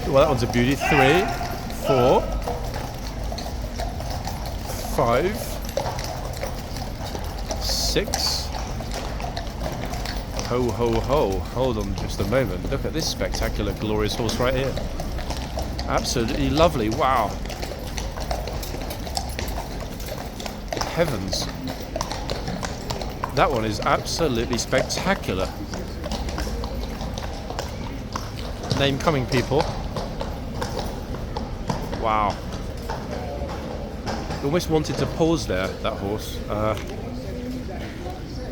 Well, that one's a beauty. 3, 4, 5, 6. Ho, ho, ho. Hold on just a moment. Look at this spectacular, glorious horse right here. Absolutely lovely. Wow. Heavens. That one is absolutely spectacular. Name coming, people. Wow. I almost wanted to pause there, that horse,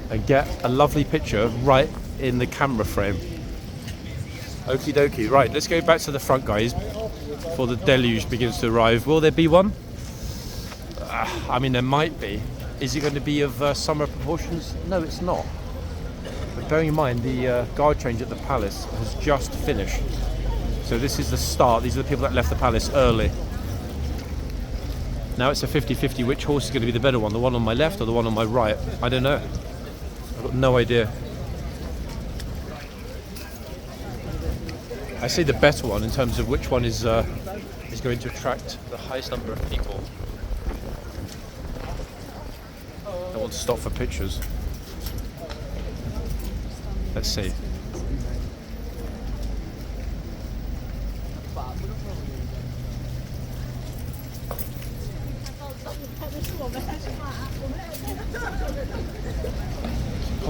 and get a lovely picture right in the camera frame. Okie dokie. Right, let's go back to the front, guys, before the deluge begins to arrive. Will there be one? I mean, there might be. Is it going to be of summer proportions? No, it's not. But bearing in mind, the guard change at the palace has just finished. So this is the start. These are the people that left the palace early. Now it's a 50-50 which horse is going to be the better one, the one on my left or the one on my right. I don't know. I've got no idea. I say the better one in terms of which one is going to attract the highest number of people. I want to stop for pictures. Let's see.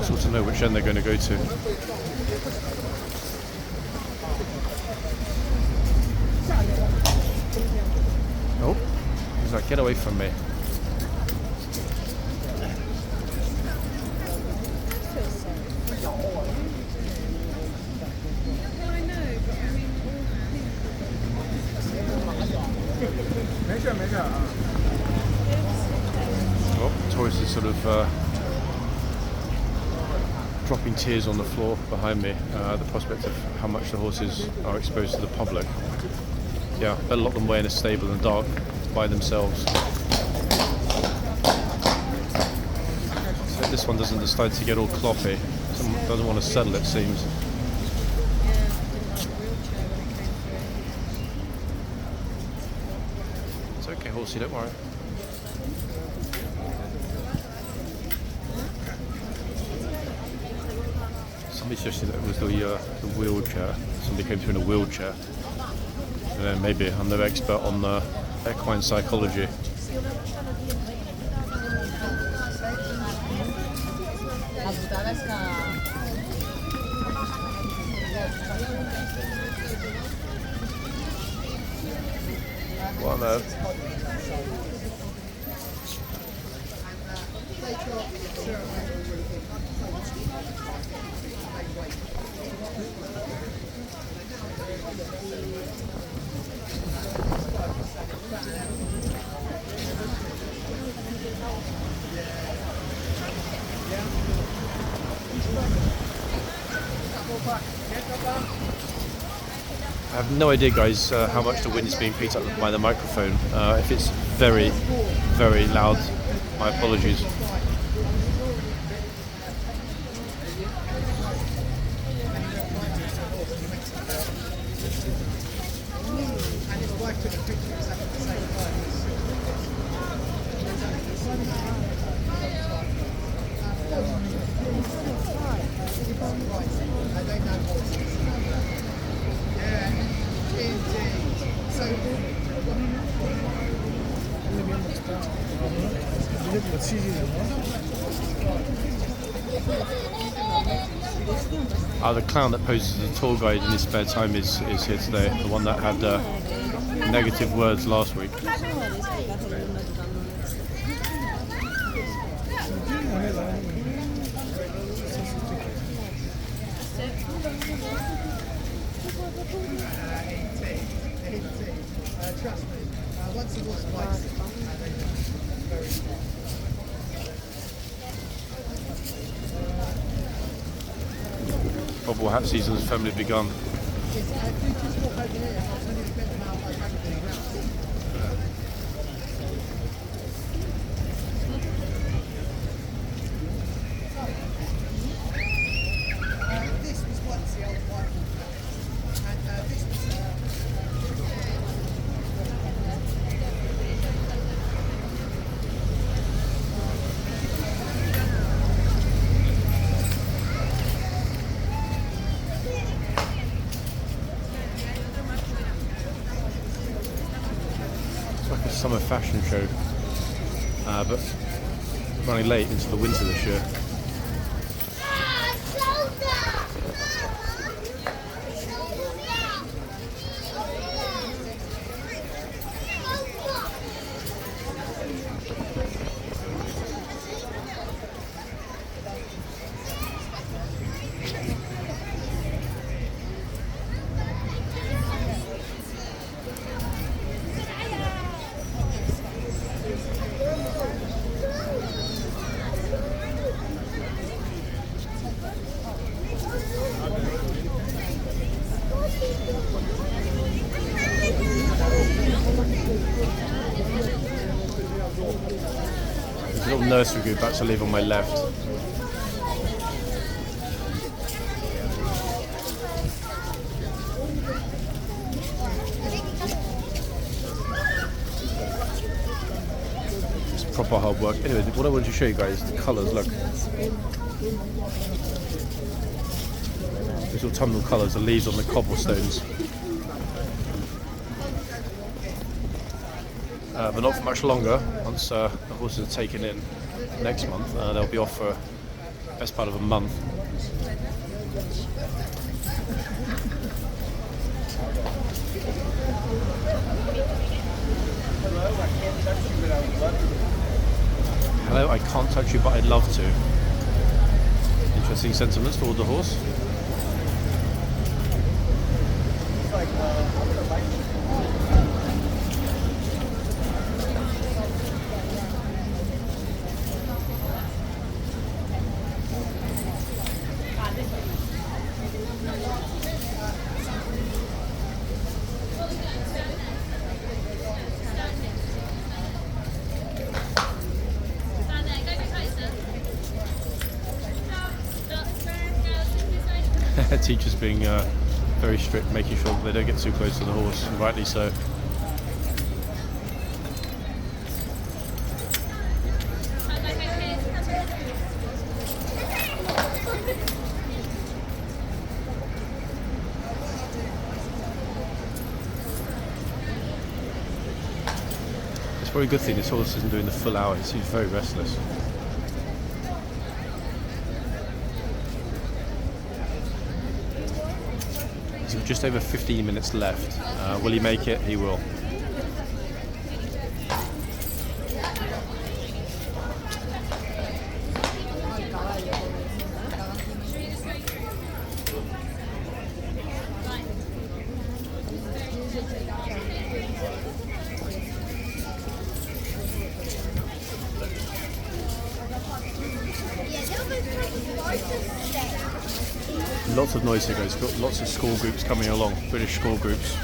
It's impossible to know which end they're going to go to. Oh, he's like, get away from me. I know, but I mean... sort of dropping tears on the floor behind me, the prospect of how much the horses are exposed to the public. Yeah, better lock them away in a stable in the dark by themselves. So this one doesn't decide to get all cloppy. Someone doesn't want to settle, it seems. It's okay, horsey, don't worry. Somebody suggested that it was the wheelchair. Somebody came through in a wheelchair. Maybe I'm no expert on equine psychology. What on earth? I have no idea, guys, how much the wind is being picked up by the microphone. If it's very, very loud, my apologies. The clown that poses as a tour guide in his spare time is here today. The one that had negative words last week. Bubble hat season has firmly begun. Summer fashion show, but running late into the winter this year. There's a little nursery group about to leave on my left. It's proper hard work. Anyway, what I wanted to show you guys is the colours, look. These autumnal colours, the leaves on the cobblestones. But not for much longer. Once the horses are taken in next month, they'll be off for the best part of a month. Hello, I can't touch you, but I'd love to. Interesting sentiments toward the horse. Teachers being very strict, making sure that they don't get too close to the horse, and rightly so. It's probably a good thing this horse isn't doing the full hour. He seems very restless. He's got just over 15 minutes left. Will he make it? He will. Lots of noise here, guys. Got lots of school groups coming along, British school groups.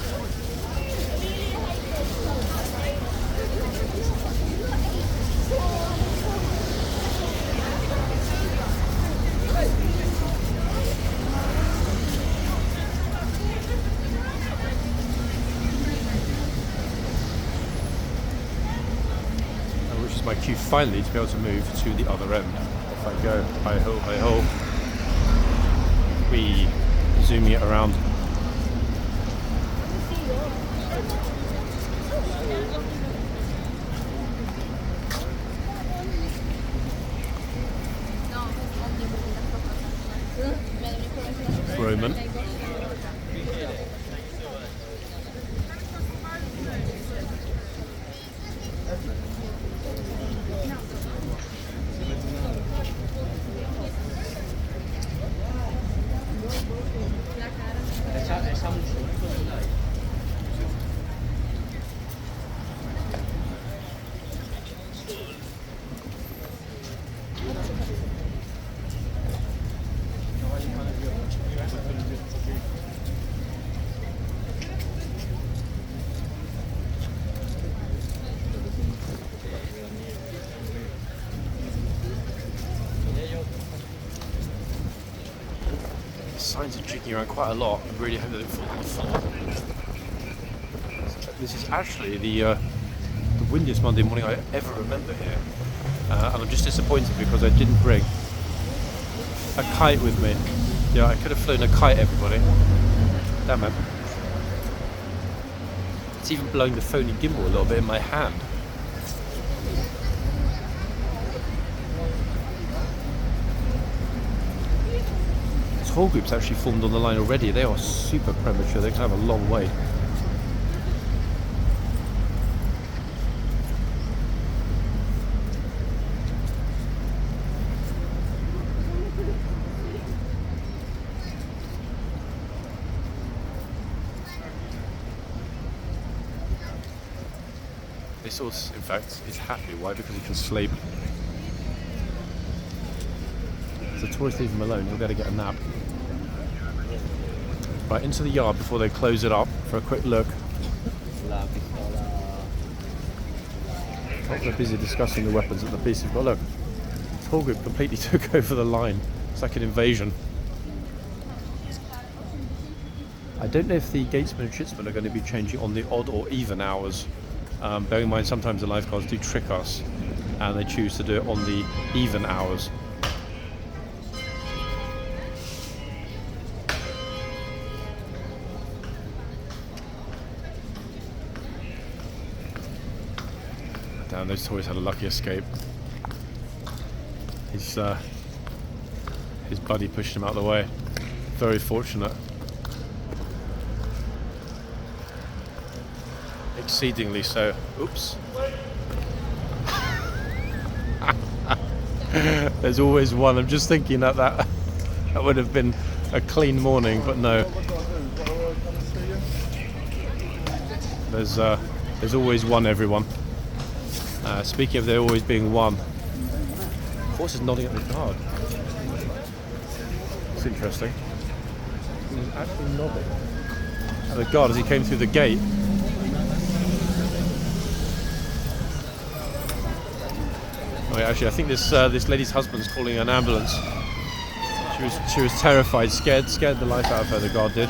Which is my cue finally to be able to move to the other end. Off I go. Hi ho, hi ho. We zooming it around. Roman. Signs are jigging around quite a lot. I really hope they don't fall on the floor. This is actually the windiest Monday morning I ever remember here. And I'm just disappointed because I didn't bring a kite with me. Yeah, I could have flown a kite, everybody. Damn it. It's even blowing the phony gimbal a little bit in my hand. Whole groups actually formed on the line already. They are super premature. They can have a long wait. This horse, in fact, is happy. Why? Because he can sleep. If the tourists leave him alone, he'll be able to get a nap. Right, into the yard before they close it up for a quick look. Oh, they're busy discussing the weapons at the piece. But look, this whole group completely took over the line. It's like an invasion. I don't know if the gatesmen and shitsmen are going to be changing on the odd or even hours. Bearing in mind sometimes the lifeguards do trick us and they choose to do it on the even hours. Damn, those toys had a lucky escape. His buddy pushed him out of the way. Very fortunate. Exceedingly so. Oops. There's always one. I'm just thinking that would have been a clean morning, but no. There's always one, everyone. Speaking of there always being one, horse is nodding at the guard. It's interesting. and he's actually nodding at the guard as he came through the gate. Oh, yeah, actually, I think this lady's husband's calling an ambulance. She was terrified, scared the life out of her. The guard did.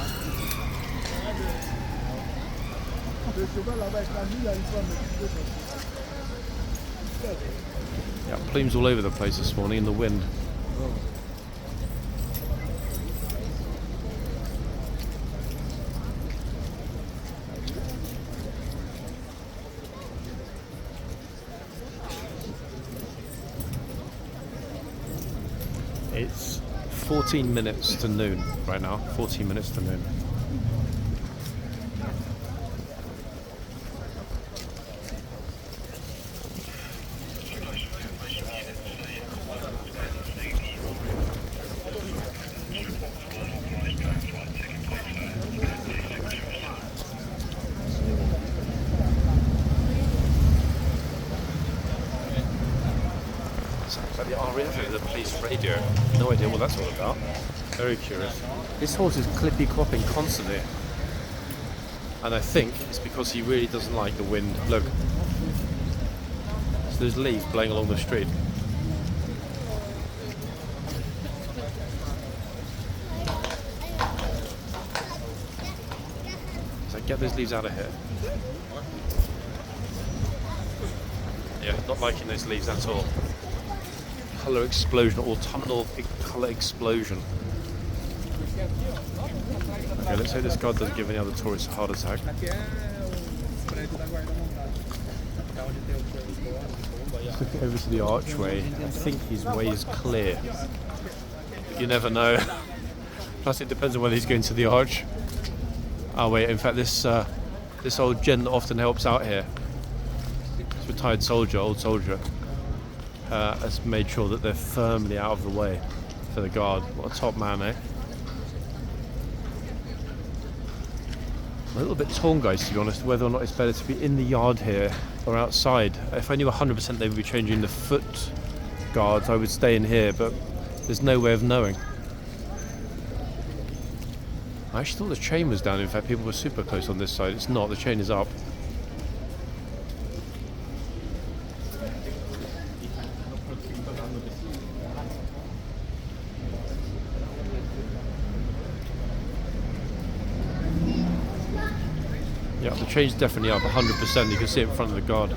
Yeah, plumes all over the place this morning in the wind. It's 14 minutes to noon right now. 14 minutes to noon. Sounds like the RAF, the police radio. No idea what that's all about. Very curious. This horse is clippy-clopping constantly. And I think it's because he really doesn't like the wind. Look. So there's leaves blowing along the street. So get those leaves out of here. Yeah, not liking those leaves at all. Colour explosion, autumnal colour explosion. Okay, let's hope this guard doesn't give any other tourists a heart attack. Let's look over to the archway. I think his way is clear. But you never know. Plus it depends on whether he's going to the arch. Oh wait, in fact this old gent that often helps out here, this retired soldier, old soldier, has made sure that they're firmly out of the way for the guard. What a top man, eh? I'm a little bit torn, guys, to be honest, whether or not it's better to be in the yard here or outside. If I knew 100% they would be changing the foot guards, I would stay in here, but there's no way of knowing. I actually thought the chain was down. In fact, people were super close on this side. It's not. The chain is up. Yeah, the chain's definitely up, 100%. You can see it in front of the guard.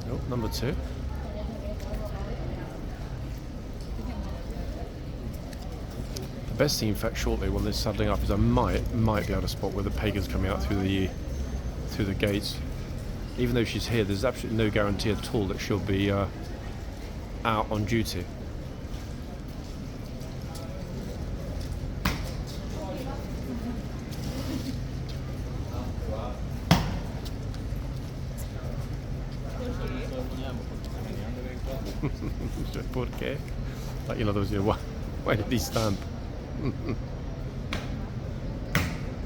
Nope, number 2. The best thing, in fact, shortly when they're saddling up is I might be able to spot where the pagan's coming out through the gates. Even though she's here, there's absolutely no guarantee at all that she'll be out on duty. ¿Por qué? Like, in other words, why did he stand?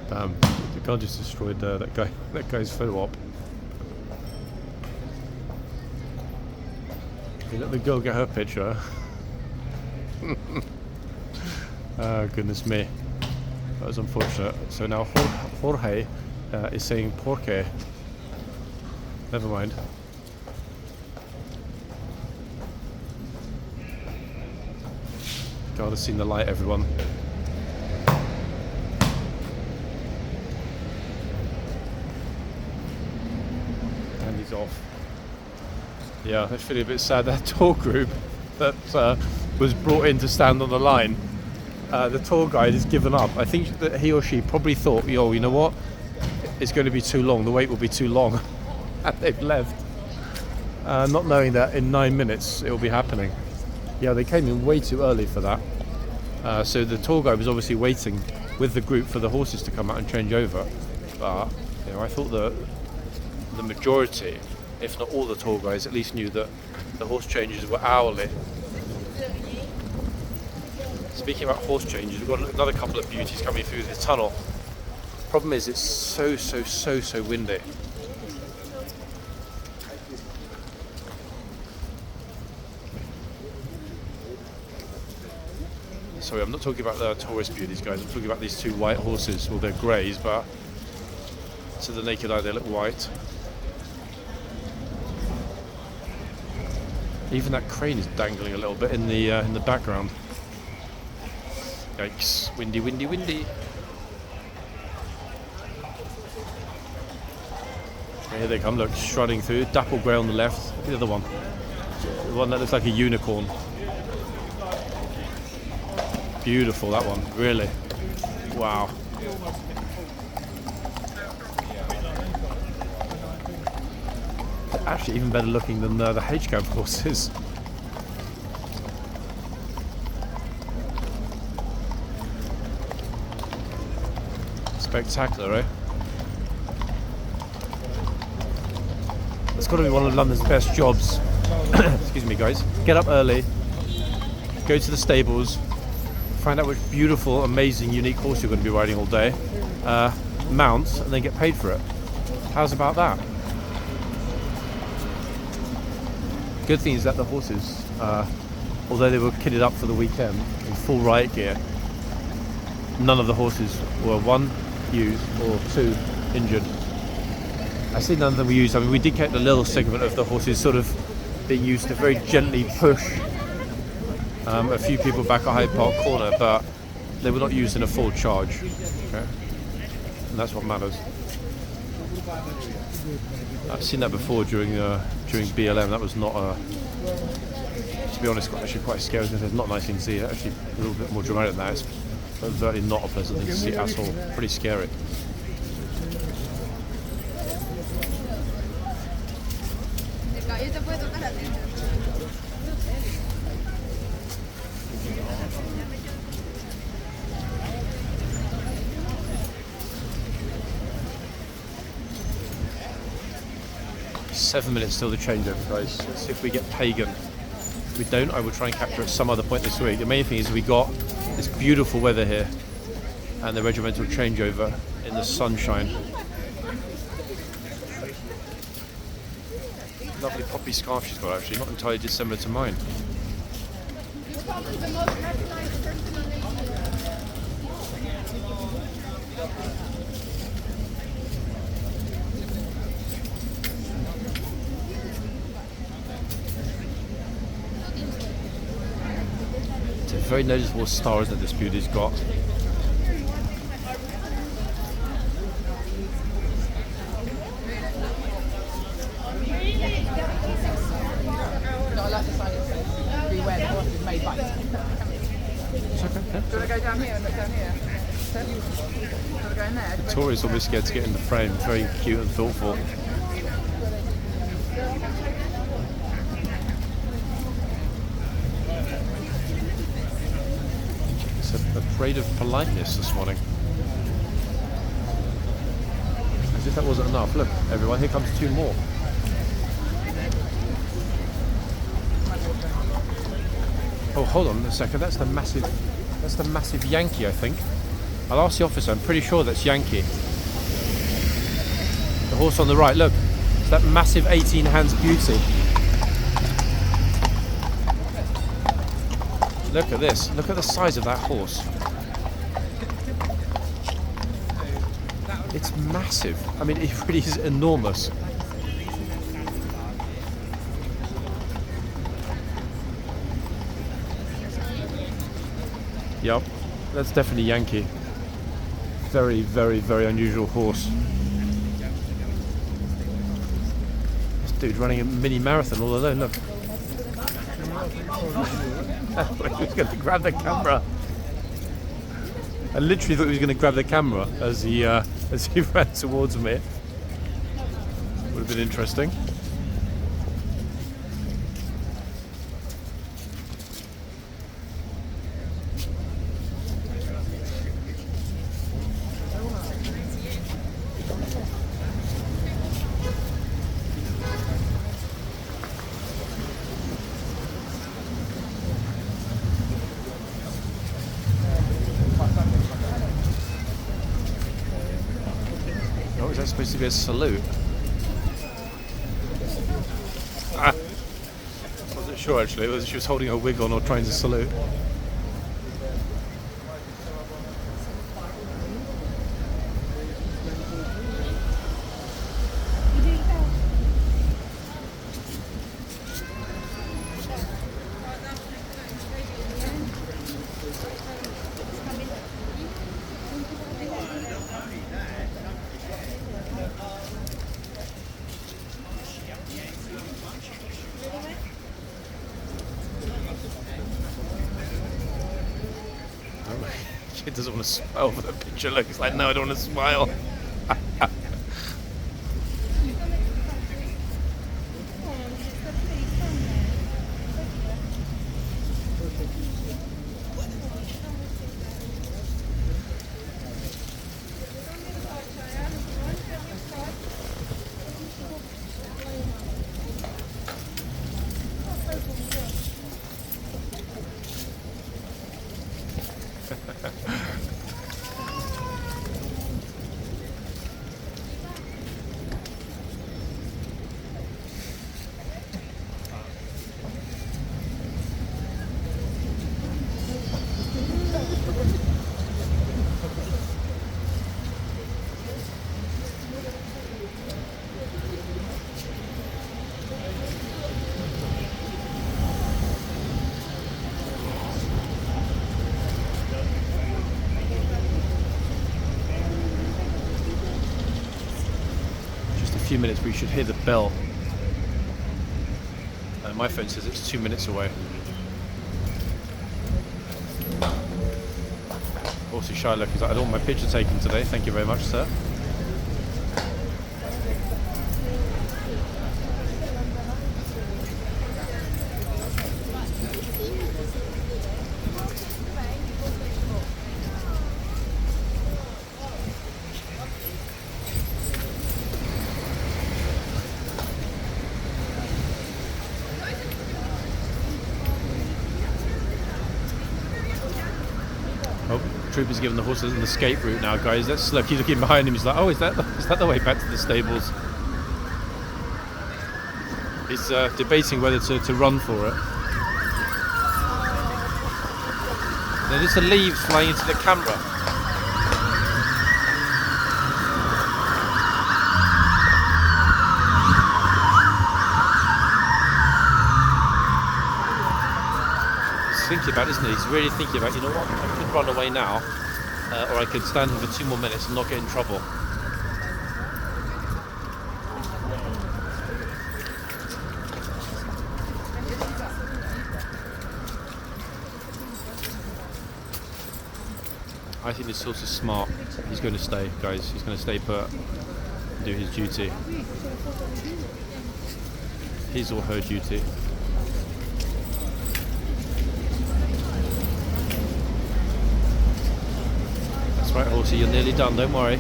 Damn, the guy just destroyed that guy's photo op. You let the girl get her picture. Oh, goodness me. That was unfortunate. So now Jorge is saying porque. Never mind. God has seen the light, everyone. And he's off. Yeah, I feel a bit sad. That tour group that was brought in to stand on the line, the tour guide has given up. I think that he or she probably thought, yo, you know what? It's going to be too long. The wait will be too long. And they've left. Not knowing that in 9 minutes it will be happening. Yeah, they came in way too early for that. So the tour guide was obviously waiting with the group for the horses to come out and change over. But I thought the majority if not all the tour guides, at least knew that the horse changes were hourly. Speaking about horse changes, we've got another couple of beauties coming through this tunnel. Problem is, it's so windy. Sorry, I'm not talking about the tourist beauties, guys. I'm talking about these two white horses. Well, they're greys, but to the naked eye, they look white. Even that crane is dangling a little bit in the background. Yikes! Windy, windy, windy. And here they come. Look, strutting through. Dapple grey on the left. The other one, the one that looks like a unicorn. Beautiful, that one. Really. Wow. Actually, even better looking than the H-cab horses. Spectacular, eh? It's got to be one of London's best jobs. Excuse me, guys. Get up early, go to the stables, find out which beautiful, amazing, unique horse you're going to be riding all day, mount, and then get paid for it. How's about that? Good thing is that the horses, although they were kitted up for the weekend in full riot gear, none of the horses were, one, used, or two, injured. I say none of them were used. I mean, we did get a little segment of the horses sort of being used to very gently push a few people back at Hyde Park Corner, but they were not used in a full charge. Okay? And that's what matters. I've seen that before during BLM. That was not to be honest, actually quite scary. It's not a nice thing to see. Actually, a little bit more dramatic than that. It's certainly not a pleasant thing to see at all. Pretty scary. Seven minutes till the changeover, guys. Let's see if we get Pagan. If we don't, I will try and capture it at some other point this week. The main thing is we got this beautiful weather here and the regimental changeover in the sunshine. Lovely poppy scarf she's got, actually, not entirely dissimilar to mine. Very noticeable stars that this beauty's got. No, I like the sign it says beware the horse is made by. Do you want to go down here and look down here? Do you want to go in there? Victoria's almost scared to get in the frame. Very cute and thoughtful. A parade of politeness this morning. As if that wasn't enough. Look, everyone, here comes two more. Oh, hold on a second. That's the massive Yankee, I think. I'll ask the officer. I'm pretty sure that's Yankee. The horse on the right. Look, it's that massive 18 hands beauty. Look at this. Look at the size of that horse. It's massive. I mean, it really is enormous. Yep, that's definitely Yankee. Very, very, very unusual horse. This dude running a mini marathon all alone, look. I thought he was going to grab the camera. I literally thought he was going to grab the camera as he ran towards me. Would have been interesting. supposed to be a salute. I wasn't sure actually whether she was holding her wig on or trying to salute. She doesn't want to smile for the picture. Look, it's like, no, I don't want to smile. Few minutes we should hear the bell. My phone says it's 2 minutes away. Also shy look, he's like, I don't want my picture taken today, thank you very much, sir. Trooper's giving the horses an escape route now, guys. Let's look. He's looking behind him. He's like, "Oh, is that the way back to the stables?" He's debating whether to run for it. Then there's the leaves flying into the camera. Thinking about, isn't he? He's really thinking about, you know what, I could run away now, or I could stand here for 2 more minutes and not get in trouble. I think this horse is smart. He's going to stay, guys. He's going to stay put and do his duty. His or her duty. Right, horsey, you're nearly done, don't worry.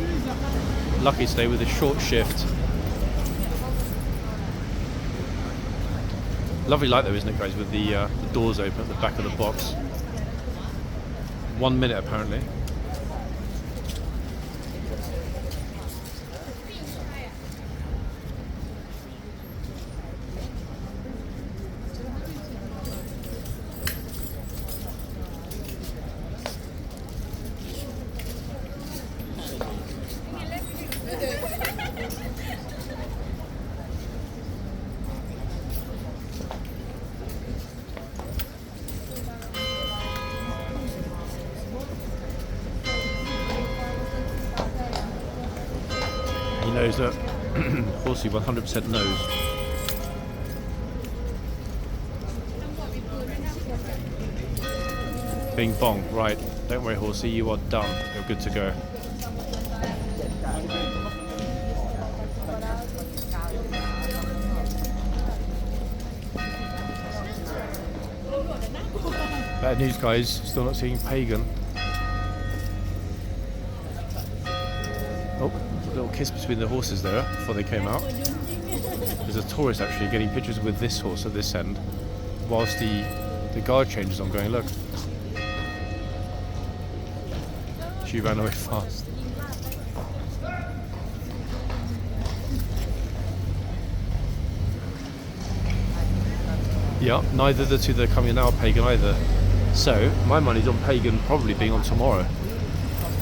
Lucky stay with a short shift. Lovely light though, isn't it, guys, with the doors open at the back of the box. 1 minute apparently. Knows that horsey 100% knows. Bing bong, right. Don't worry, horsey, you are done. You're good to go. Bad news, guys. Still not seeing Pagan. Oh. Little kiss between the horses there before they came out. There's a tourist actually getting pictures with this horse at this end whilst the guard change is ongoing. Look, she ran away fast. Yeah, neither the two that are coming in now are pagan either. So my money's on pagan probably being on tomorrow,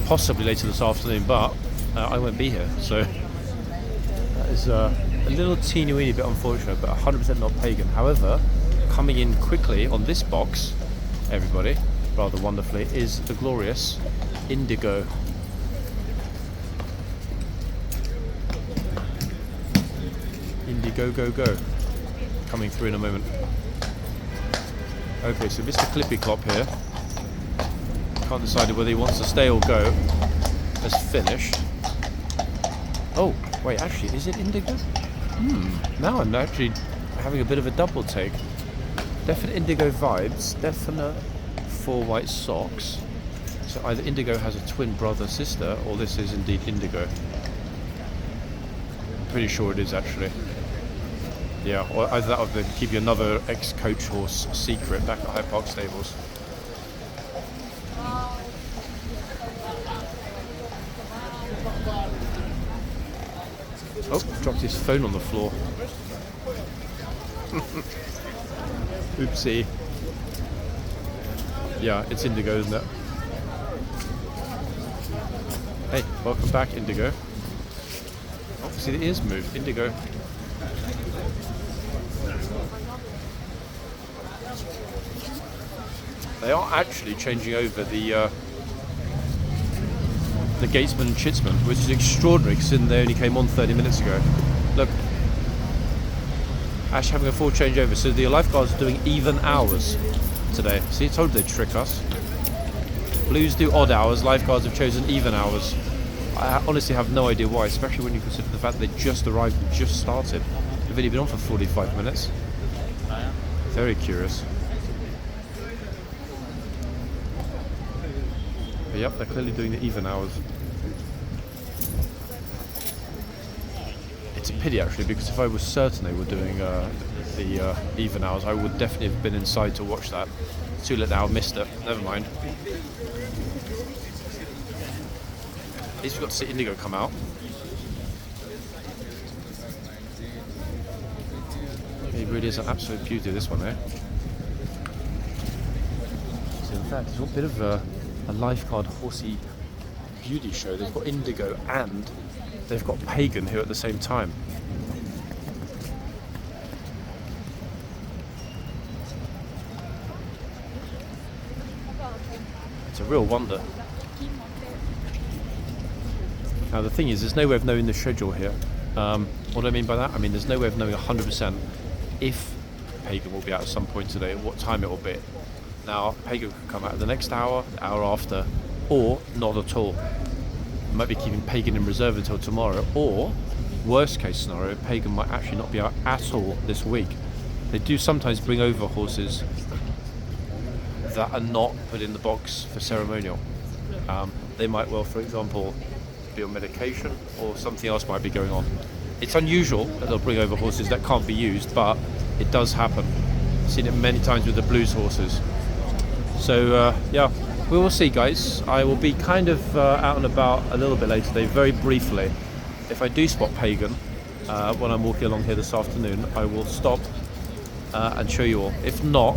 possibly later this afternoon, but I won't be here, so that is a little teeny weeny bit unfortunate, but 100% not pagan. However, coming in quickly on this box, everybody, rather wonderfully, is the glorious Indigo. Indigo go go, coming through in a moment. Okay, so Mr. Clippy Clop here, can't decide whether he wants to stay or go, has finished. Oh, wait, actually, is it Indigo? Now I'm actually having a bit of a double take. Definite Indigo vibes, definite 4 white socks. So either Indigo has a twin brother sister, or this is indeed Indigo. I'm pretty sure it is actually. Yeah, or either that or they keep you another ex-coach horse secret back at Hyde Park Stables. Oh, dropped his phone on the floor. Oopsie. Yeah, it's Indigo, isn't it? Hey, welcome back, Indigo. Oh, see the ears moved. Indigo. They are actually changing over the Gatesman and Chitsman, which is extraordinary considering they only came on 30 minutes ago. Look, actually having a full changeover. So the lifeguards are doing even hours today. See, I told you they'd trick us. Blues do odd hours, lifeguards have chosen even hours. I honestly have no idea why, especially when you consider the fact that they just arrived and just started. They've only been on for 45 minutes. Very curious. But yep, they're clearly doing the even hours. It's a pity actually, because if I was certain they were doing the even hours, I would definitely have been inside to watch that. Too late now, missed it. Never mind. At least we got to see Indigo come out. It really is an absolute beauty, this one there. So in fact, it's a bit of a lifeguard horsey beauty show. They've got Indigo and they've got Pagan here at the same time. It's a real wonder. Now the thing is, there's no way of knowing the schedule here. What do I mean by that? I mean there's no way of knowing 100% if Pagan will be out at some point today, what time it will be. Now Pagan could come out the next hour, the hour after, or not at all. Might be keeping Pagan in reserve until tomorrow, or worst case scenario, Pagan might actually not be out at all this week. They do sometimes bring over horses that are not put in the box for ceremonial. They might well, for example, be on medication, or something else might be going on. It's unusual that they'll bring over horses that can't be used, but it does happen. I've seen it many times with the blues horses. So yeah, we will see, guys. I will be kind of out and about a little bit later today, very briefly. If I do spot Pagan when I'm walking along here this afternoon, I will stop and show you all. If not,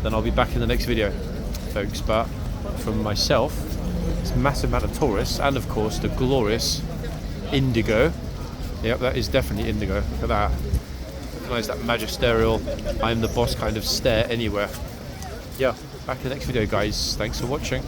then I'll be back in the next video, folks. But from myself, this massive amount of tourists, and of course the glorious Indigo. Yep, that is definitely Indigo. Look at that. Recognize that magisterial I'm the boss kind of stare anywhere. Yeah, back in the next video, guys. Thanks for watching.